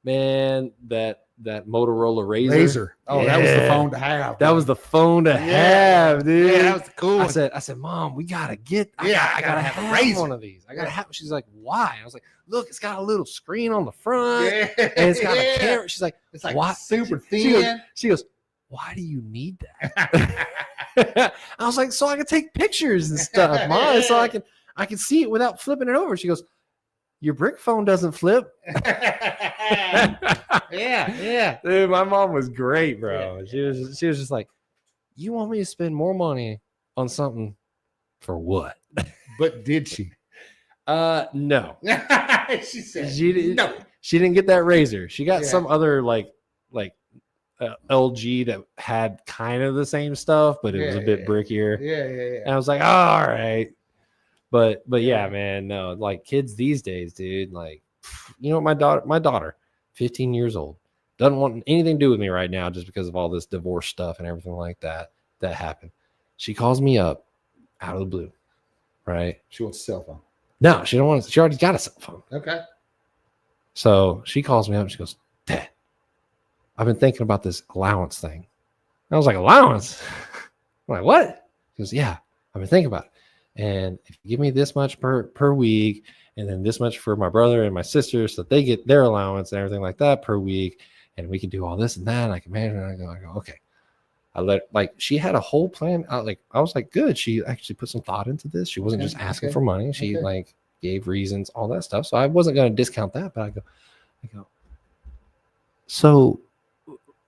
man, that Motorola Razor. Oh, that was the Yeah. phone to have. That was the phone to Yeah. have, dude. Yeah, that was the cool. I said, Mom, we gotta get. I Yeah, gotta I gotta have have a a Razor. one of these. I gotta have. She's like, why? I was like, look, it's got a little screen on the front, yeah. and it's got a camera. She's like, It's like why? super She goes, thin. she goes, why do you need that? I was like, so I can take pictures and stuff, Mom, so I can see it without flipping it over. She goes, your brick phone doesn't flip. yeah. Dude, my mom was great, bro. She was just like, you want me to spend more money on something for what? But did she? No. She said She didn't, no. she didn't get that razor. She got Yeah. some other like LG that had kind of the same stuff, but it was a Yeah, bit yeah. brickier. Yeah. And I was like, oh, all right. But yeah, man, no, like kids these days, dude, like, my daughter, 15 years old, doesn't want anything to do with me right now just because of all this divorce stuff and everything like that happened. She calls me up out of the blue, right? She wants a cell phone. No, she don't want to. She already got a cell phone. Okay. So she calls me up and she goes, Dad, I've been thinking about this allowance thing. I was like, allowance? I'm like, what? She goes, yeah, I've been thinking about it. And if you give me this much per week, and then this much for my brother and my sister, so that they get their allowance and everything like that per week, and we can do all this and that, and I can manage it. I go, okay. She had a whole plan. I was like, good. She actually put some thought into this. She wasn't Okay, just asking okay, for money. She okay. gave reasons, all that stuff. So I wasn't going to discount that, but I go, so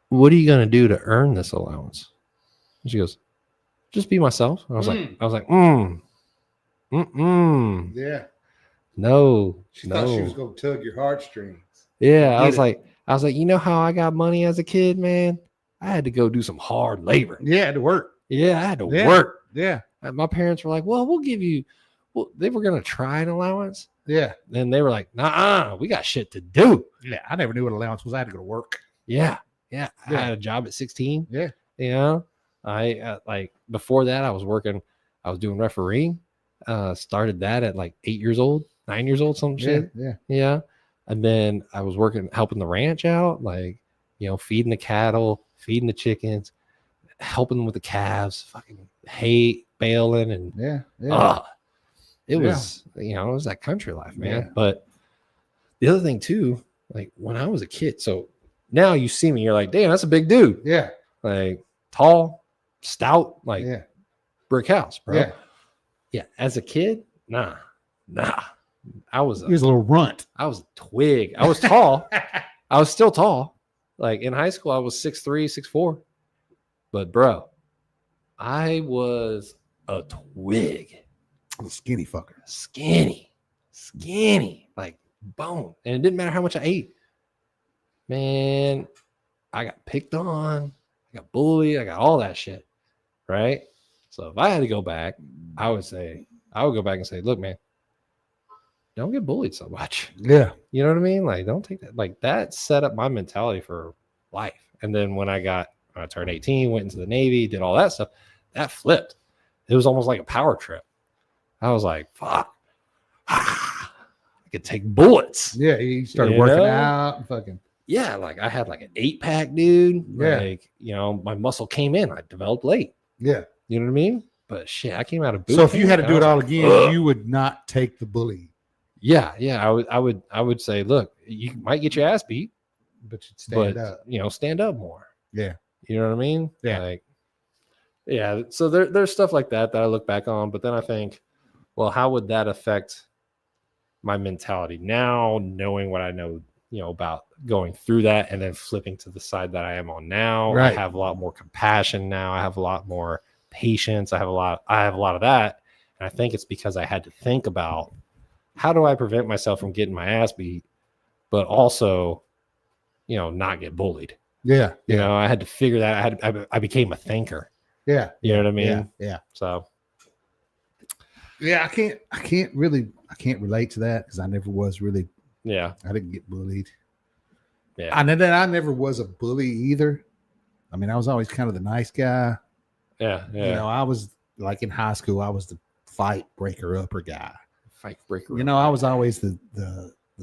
what are you going to do to earn this allowance? And she goes, just be myself. And I was like, Yeah. no, She no. thought she was gonna tug your heartstrings. Yeah, I Get was it. like, you know how I got money as a kid, man? I had to go do some hard labor. Yeah, to work. Yeah, I had to Yeah. work. Yeah. And my parents were like, well, we'll give you, they were going to try an allowance. Yeah. Then they were like, nah, we got shit to do. Yeah. I never knew what allowance was. I had to go to work. Yeah. Yeah. I Yeah. had a job at 16. Yeah. I before that, I was doing refereeing. Started that at like 8 years old, 9 years old, some shit. Yeah. Yeah. And then I was helping the ranch out, feeding the cattle, feeding the chickens, helping them with the calves, fucking hay baling. And Yeah. it Yeah. was, it was that country life, man. Yeah. But the other thing too, like when I was a kid, so now you see me, you're like, damn, that's a big dude. Yeah. Like tall, stout, like Yeah. brick house, bro. Yeah. Yeah. As a kid, nah. I was He was a little runt. a twig. I was tall. I was still tall. Like in high school, I was 6'3", 6'4". But bro, I was a twig. A skinny fucker. Skinny, like bone. And it didn't matter how much I ate. Man, I got picked on. I got bullied. I got all that shit. Right? So if I had to go back, I would go back and say, look, man, don't get bullied so much. Yeah. You know what I mean? Like, don't take that. Like, that set up my mentality for life. And then when I turned 18, went into the Navy, did all that stuff, that flipped. It was almost like a power trip. I was like, fuck. I could take bullets. Yeah. He started You working know? out and fucking. Yeah. Like, I had like an 8-pack, dude. Yeah. Like, my muscle came in. I developed late. Yeah. You know what I mean? But shit, I came out of boot So if you camp had to and do I it was all like, again, "Ugh." you would not take the bullying, Yeah. I would say, look, you might get your ass beat, but you'd stand but up. stand up more. Yeah. You know what I mean? Yeah. Like, yeah. So there's stuff like that I look back on, but then I think, well, how would that affect my mentality now, knowing what I know, about going through that and then flipping to the side that I am on now. Right. I have a lot more compassion now. I have a lot more patience. I have a lot of that. And I think it's because I had to think about how do I prevent myself from getting my ass beat, but also, not get bullied. Yeah. I had to figure that. I became a thinker. Yeah. You know what I mean? Yeah. So Yeah. I can't relate to that because I never was really, yeah. I didn't get bullied. Yeah. I know that I never was a bully either. I mean, I was always kind of the nice guy. Yeah. I was like in high school, I was the fight breaker upper guy. Fight breaker. I was always the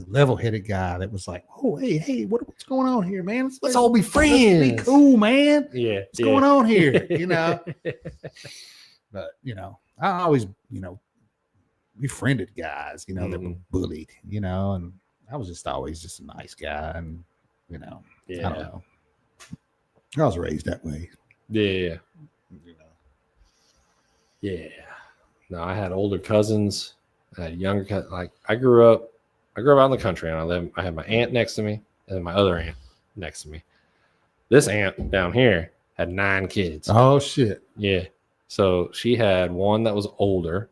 level-headed guy that was like, oh, hey, what's going on here, man? Let's all be Let's friends. be cool, man. Yeah. What's going on here? But I always, befriended guys, that were Mhm. bullied, and I was just always just a nice guy, and I don't know. I was raised that way. Yeah. Yeah. No, I had older cousins. I had younger cousins. Like I grew up out in the country, and I had my aunt next to me, and then my other aunt next to me. This aunt down here had 9 kids. Oh shit! Yeah. So she had one that was older.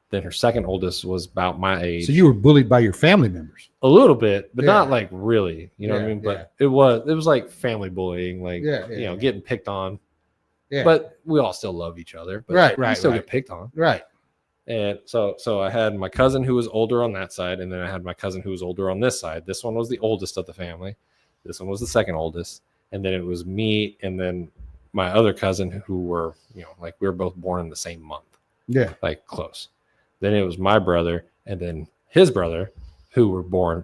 Then her second oldest was about my age. So you were bullied by your family members? A little bit, but not Yeah. like really. You know what I Yeah, mean? But it was like family bullying, like Yeah. getting picked on. Yeah. But we all still love each other. But Right, we still right. get picked on. Right. And so I had my cousin who was older on that side, and then I had my cousin who was older on this side. This one was the oldest of the family. This one was the second oldest. And then it was me and then my other cousin who were, like we were both born in the same month, Yeah. like close. Then it was my brother and then his brother who were born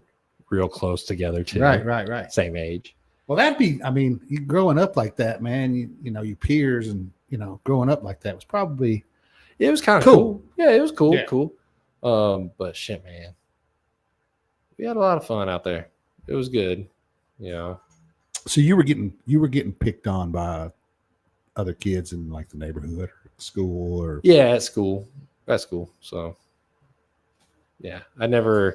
real close together too. Right. Same age. Well, you growing up like that, man, your peers and, growing up like that was probably. It was kind of Cool. cool. Yeah, it was cool. Yeah. Cool. But shit, man. We had a lot of fun out there. It was good. So you were getting picked on by other kids in like the neighborhood or school or. Yeah, at school. So yeah, I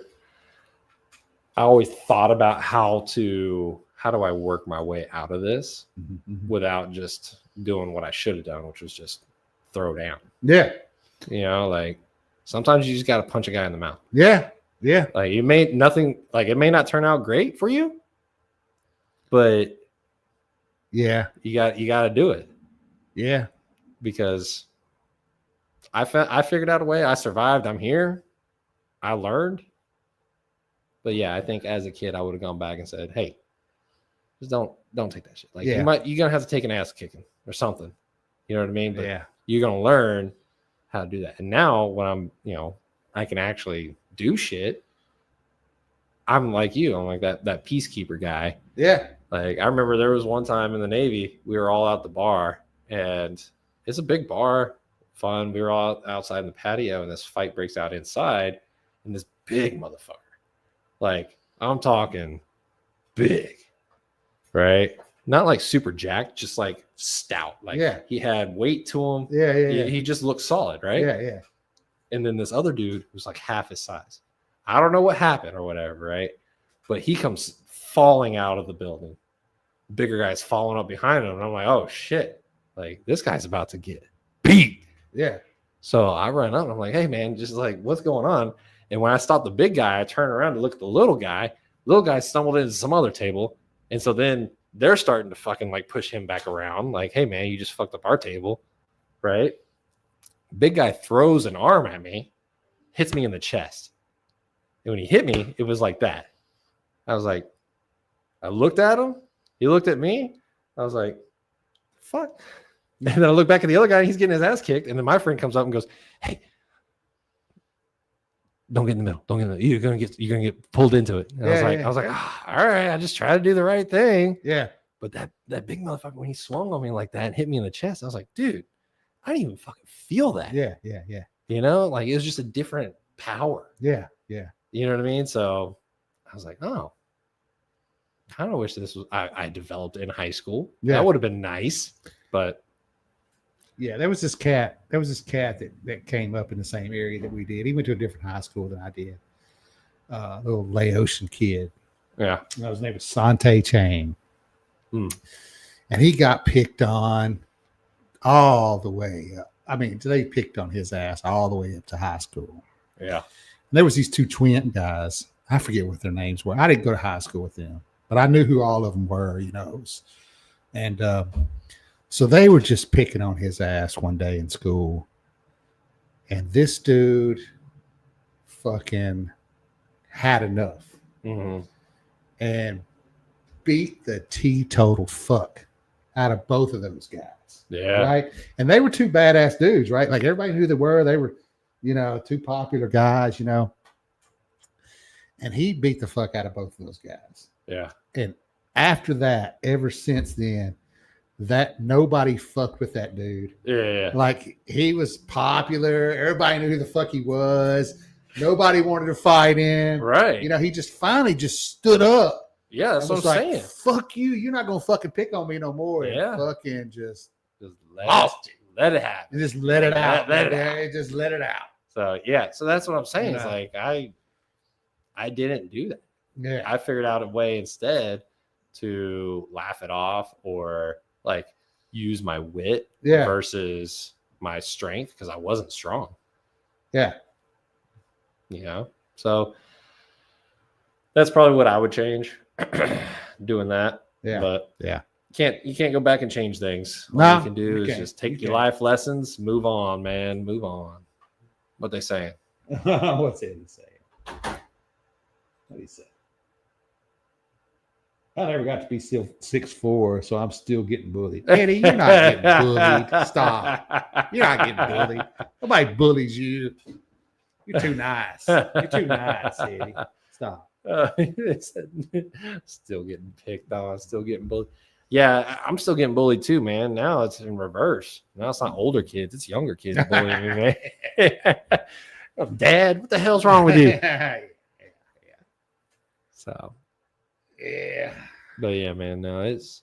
always thought about how do I work my way out of this Mhm. without just doing what I should have done, which was just throw down. Yeah. Like sometimes you just got to punch a guy in the mouth. Yeah. Yeah. Like it may not turn out great for you, but Yeah. you got to do it Yeah. because I figured out a way. I survived. I'm here. I learned. But yeah, I think as a kid, I would have gone back and said, "Hey, just don't take that shit. Like Yeah. you're gonna have to take an ass kicking or something. You know what I mean? But Yeah. you're gonna learn how to do that. And now when I'm, I can actually do shit. I'm like you. I'm like that peacekeeper guy. Yeah. Like I remember there was one time in the Navy, we were all at the bar, and it's a big bar, fun. We were all outside in the patio, and this fight breaks out inside, and this big motherfucker, like I'm talking big, right? Not like super jacked, just like stout. Like he had weight to him. Yeah. He just looked solid, right? Yeah. And then this other dude was like half his size. I don't know what happened or whatever, right? But he comes falling out of the building. The bigger guy's falling up behind him. And I'm like, oh shit. Like this guy's about to get beat. Yeah. So I run up and I'm like, hey man, just like what's going on? And when I stopped the big guy, I turn around to look at the little guy. Little guy stumbled into some other table. And so then they're starting to fucking like push him back around. Like, hey man, you just fucked up our table. Right? Big guy throws an arm at me, hits me in the chest. And when he hit me, it was like that. I was like, I looked at him. He looked at me. I was like, fuck. And then I look back at the other guy, and he's getting his ass kicked. And then my friend comes up and goes, hey, don't get in the middle. Don't get in the middle. You're gonna get pulled into it. And I was like, all right, I just try to do the right thing. Yeah. But that big motherfucker, when he swung on me like that and hit me in the chest, I was like, dude, I didn't even fucking feel that. Yeah. Like it was just a different power. Yeah. You know what I mean? So I was like, oh, kind of wish this was I developed in high school. Yeah. That would have been nice. But Yeah. There was this cat that came up in the same area that we did. He went to a different high school than I did. little Laotian kid. Yeah. His name was Sante Chang. Hmm. And he got picked on all the way up. I mean, they picked on his ass all the way up to high school. Yeah. And there was these two twin guys. I forget what their names were. I didn't go to high school with them, but I knew who all of them were, you know. And so they were just picking on his ass one day in school. And this dude fucking had enough Mm-hmm. and beat the teetotal fuck out of both of those guys. Yeah. Right. And they were two badass dudes, right? Like everybody knew who they were. They were, you know, two popular guys, you know. And he beat the fuck out of both of those guys. Yeah. And after that, ever since then, that nobody fucked with that dude. Yeah. Like he was popular. Everybody knew who the fuck he was. Nobody wanted to fight him. Right. You know, he just finally just stood up. Yeah, that's and what was I'm like, saying. fuck you. You're not gonna fucking pick on me no more. And Yeah. fucking just Just let, lost it. let it happen. And just let it out. Let it man. Just let it out. So yeah, so that's what I'm saying. It's Yeah. like I didn't do that. Yeah. I figured out a way instead to laugh it off or like use my wit Yeah. versus my strength because I wasn't strong, Yeah. you know. So that's probably what I would change doing that. Yeah. But Yeah. you can't go back and change things. All No, you can do you is can't. just take You your can't. life lessons, move on, man, move on. What they saying? What's it say? What do you say? I never got to be still 6'4", so I'm still getting bullied. Eddie, you're not getting bullied. Stop. You're not getting bullied. Nobody bullies you. You're too nice. You're too nice, Eddie. Stop. Still getting picked on, still getting bullied. Yeah, I'm still getting bullied too, man. Now it's in reverse. Now it's not older kids, it's younger kids bullying me, man. Dad, what the hell's wrong with you? So, Yeah. but yeah, man, no, it's.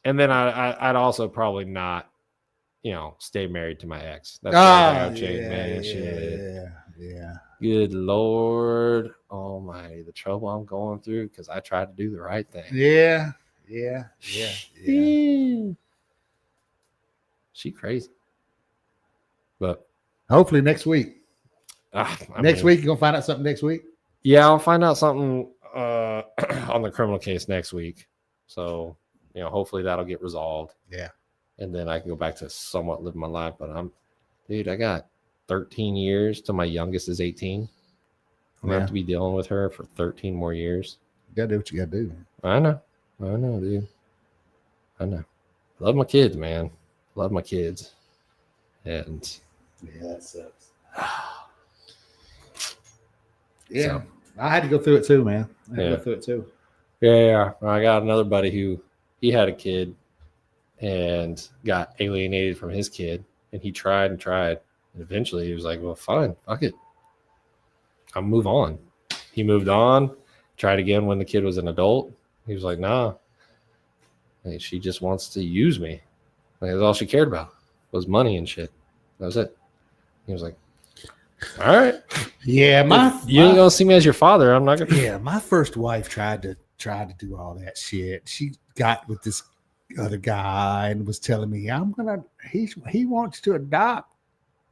And then I'd also probably not, you know, stay married to my ex. That's Ah, I've changed, man. Shit. Yeah. Good Lord Almighty, the trouble I'm going through because I tried to do the right thing. Yeah. Yeah. Yeah. Yeah. She crazy. But Hopefully next week. next Week, you're gonna find out something next week. Yeah, I'll find out something on the criminal case next week. So, you know, hopefully that'll get resolved. Yeah. And then I can go back to somewhat living my life. But I got 13 years till my youngest is 18. I'm gonna have to be dealing with her for 13 more years. You gotta do what you gotta do. I know, dude. I know. Love my kids, man. Love my kids. And Yeah, that sucks. Yeah. So- I had to go through it too, man. I had to Yeah. go through it too. yeah, I got another buddy who he had a kid and got alienated from his kid, and he tried and tried, and eventually he was like, "Well, fine, fuck it, I'll move on." He moved on, tried again when the kid was an adult. He was like, "Nah, like, she just wants to use me. Like, that's all she cared about was money and shit. That was it." He was like, "All right, Yeah, if you ain't gonna see me as your father, I'm not gonna." yeah, my first wife tried to do all that shit. She got with this other guy and was telling me, he wants to adopt,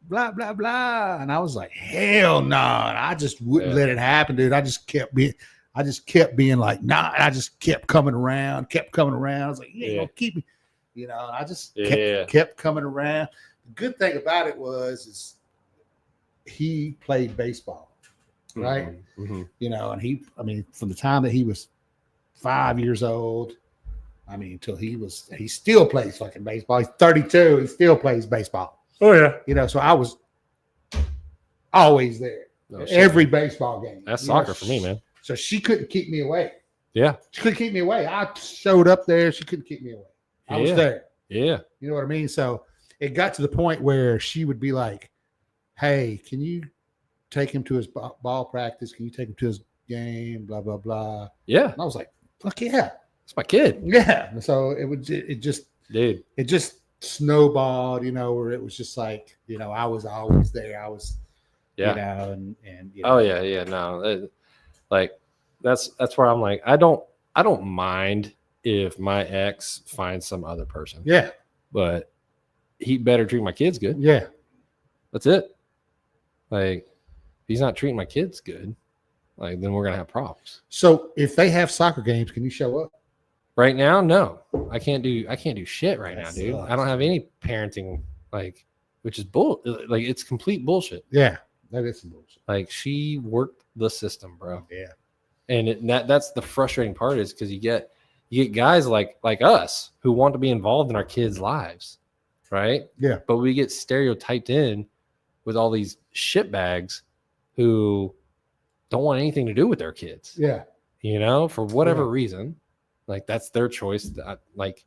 blah, blah, blah. And I was like, hell no. And I just wouldn't Yeah. let it happen, dude. I just kept being like, nah. And I just kept coming around. I was like, you ain't Yeah. gonna keep me. You know, and I just Yeah. kept coming around. The good thing about it is he played baseball, right? Mhm. You know, and from the time that he was 5 years old, until he still plays fucking baseball. He's 32, he still plays baseball. Oh yeah. You know, so I was always there. No shit. Every baseball game. That's You know, soccer for me, man. So she couldn't keep me away. Yeah. She couldn't keep me away. I showed up there, she couldn't keep me away. I was Yeah. there. Yeah. You know what I mean? So it got to the point where she would be like, hey, can you take him to his ball practice? Can you take him to his game? Blah, blah, blah. Yeah. And I was like, fuck yeah. It's my kid. Yeah. And so it just Dude. snowballed, where it was just like, I was always there. I was, Yeah. You know, and you Oh know, yeah. No, like that's where I'm like, I don't mind if my ex finds some other person, yeah, but he better treat my kids good. yeah. That's it. Like, if he's not treating my kids good, like, then we're gonna have problems. So if they have soccer games, can you show up? Right now, no, I can't do shit right now, That dude. sucks, I don't have dude. any parenting, like, which is bull. Like, it's complete bullshit. Yeah, that is some bullshit. Like, she worked the system, bro. Yeah, And that's the frustrating part, is because you get guys like us who want to be involved in our kids' lives, right? Yeah. But we get stereotyped in with all these shitbags who don't want anything to do with their kids, yeah, you know, for whatever Yeah. reason. Like, that's their choice. Like,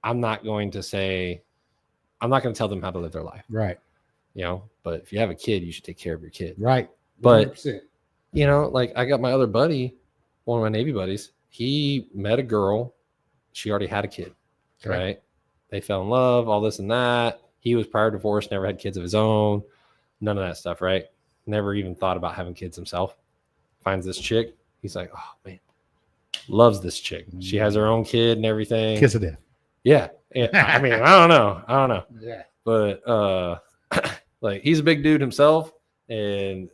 I'm not going to tell them how to live their life, right, you know. But if you have a kid, you should take care of your kid. right. But 100%. you know, like, I got my other buddy, one of my Navy buddies. He met a girl. She already had a kid, Okay. right? They fell in love, all this and that. He was prior divorced, never had kids of his own, none of that stuff, right? Never even thought about having kids himself. Finds this chick. He's like, oh man, loves this chick. She has her own kid and everything. Kiss of death. Yeah. I mean, I don't know. Yeah, But like, he's a big dude himself, and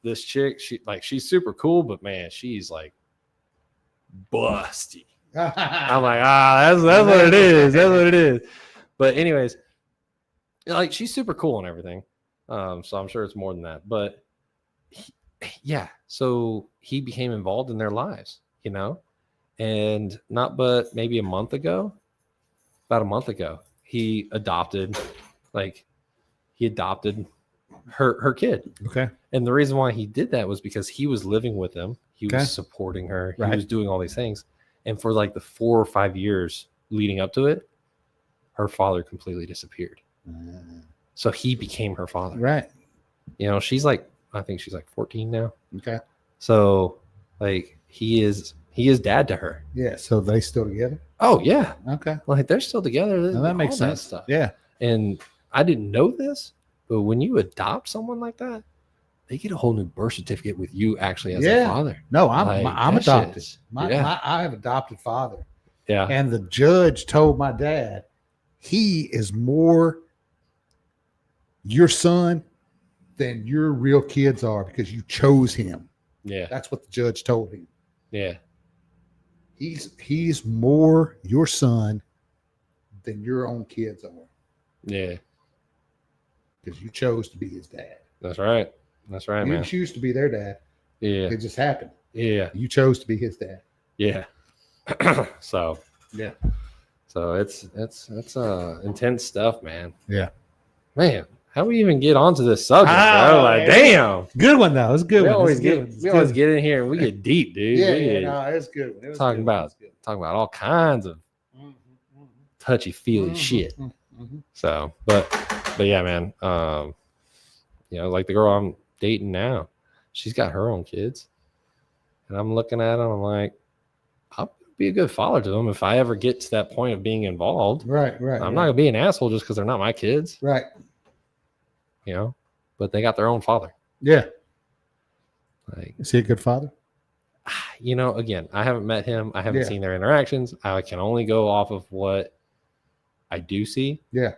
this chick, she's super cool, but man, she's like busty. I'm like, that's what it is. That's what it is. But anyways, like, she's super cool and everything. So I'm sure it's more than that. But yeah, so he became involved in their lives, you know, and not but maybe about a month ago, he adopted her kid. okay. And the reason why he did that was because he was living with them. He Okay. was supporting her. Right. He was doing all these things. And for like the 4 or 5 years leading up to it, her father completely disappeared. So he became her father. Right. You know, I think she's like 14 now. Okay. So like, he is dad to her. Yeah. So they still together? Oh yeah. Okay. Like, they're still together. Now that makes all sense. stuff. Yeah. And I didn't know this, but when you adopt someone like that, they get a whole new birth certificate with you actually as a Yeah. father. No, I'm Like, I'm that adopted. shit's- My I have adopted father, Yeah. and the judge told my dad he is more your son than your real kids are because you chose him. Yeah. That's what the judge told him. Yeah. He's more your son than your own kids are Yeah. because you chose to be his dad. That's right. That's right, You man. didn't choose to be their dad. Yeah. It just happened. Yeah. You chose to be his dad. Yeah. So Yeah. so it's intense stuff, man. Yeah. Man, how we even get onto this subject, Ah, bro? Like, man. damn. Good one though. It's a good We one. always It's a good one. It's we a always good get in here and we get deep, dude. one. We Yeah, get- no, it's good. It was Talking good. about- It was good. talking about all kinds of Mhm, mhm, touchy-feely mhm, shit. mhm, mhm. So, but yeah, man. You know, like the girl I'm dating now, she's got her own kids, and I'm looking at them. I'm like, I'll be a good father to them if I ever get to that point of being involved. Right. I'm not gonna be an asshole just because they're not my kids, right. you know. But they got their own father. Yeah. Like, Is he a good father? you know, again, I haven't met him. I haven't Yeah. seen their interactions. I can only go off of what I do see. Yeah.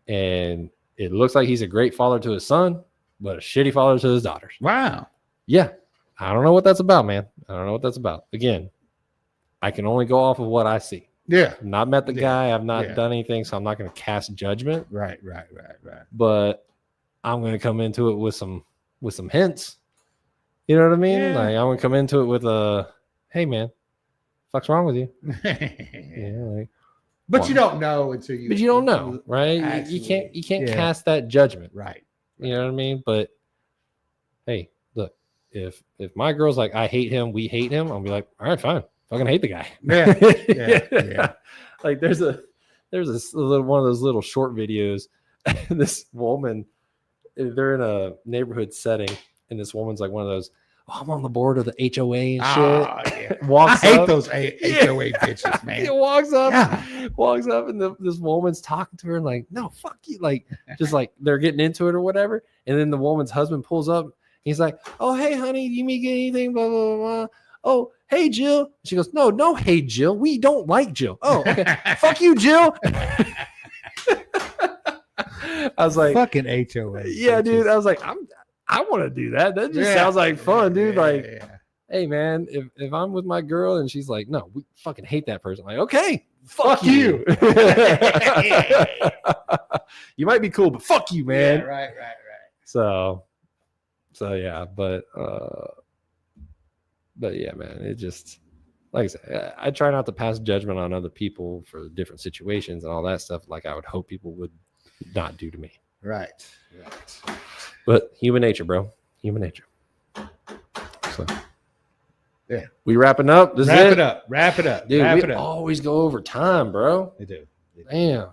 And it looks like he's a great father to his son, but a shitty father to his daughters. Wow. Yeah. I don't know what that's about, man. I don't know what that's about. Again, I can only go off of what I see. Yeah. I've not met the Yeah. guy. I've not Yeah. done anything, so I'm not going to cast judgment. Right. Right. But I'm going to come into it with some hints. You know what I mean? Yeah. Like, I'm going to come into it with a, hey, man, fuck's wrong with you? Yeah, like, But you don't know until you. but you don't know, right? You Actually, can't yeah. cast that judgment. Right. You know what I mean? But hey, look, if my girl's like, I hate him, we hate him, I'll be like, all right, fine, fucking hate the guy. Yeah. Yeah. Like, there's a little one of those little short videos. This woman, they're in a neighborhood setting, and this woman's like one of those, oh, I'm on the board of the HOA and shit. Ah, yeah. I Walks hate up. those HOA bitches, He man. walks up, Yeah. and this woman's talking to her and like, no, fuck you, like, just like they're getting into it or whatever. And then the woman's husband pulls up. He's like, "Oh, hey, honey, you need anything? Blah, blah, blah. Oh, hey, Jill." She goes, No, hey, Jill. We don't like Jill. Oh, okay. Fuck you, Jill. I was like, fucking HOA. yeah, dude. I was like, I want to do that. That just sounds like fun, dude. Like, yeah. hey, man, if I'm with my girl and she's like, no, we fucking hate that person. I'm like, okay, fuck you. You might be cool, but fuck you, man. Yeah, right. So yeah, but yeah, man, it just, like I said, I try not to pass judgment on other people for different situations and all that stuff, like I would hope people would not do to me. Right. But human nature, bro. Human nature. So yeah, we wrapping up. This Wrap is it up. Wrap it up. dude. Wrap We it up. always go over time, bro. They do. Damn,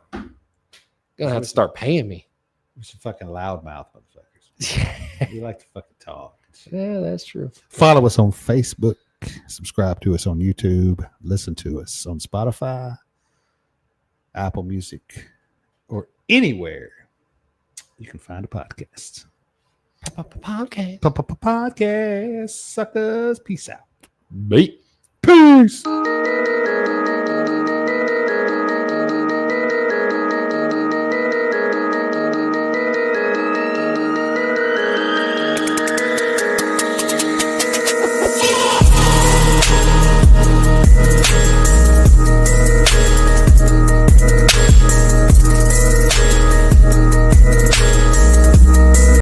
gonna have to start paying me. We're some fucking loudmouth motherfuckers. We like to fucking talk. Yeah, that's true. Follow us on Facebook. Subscribe to us on YouTube. Listen to us on Spotify, Apple Music, or anywhere you can find a podcast. Podcast. Podcast. Suckers. Peace out. Bye. Peace.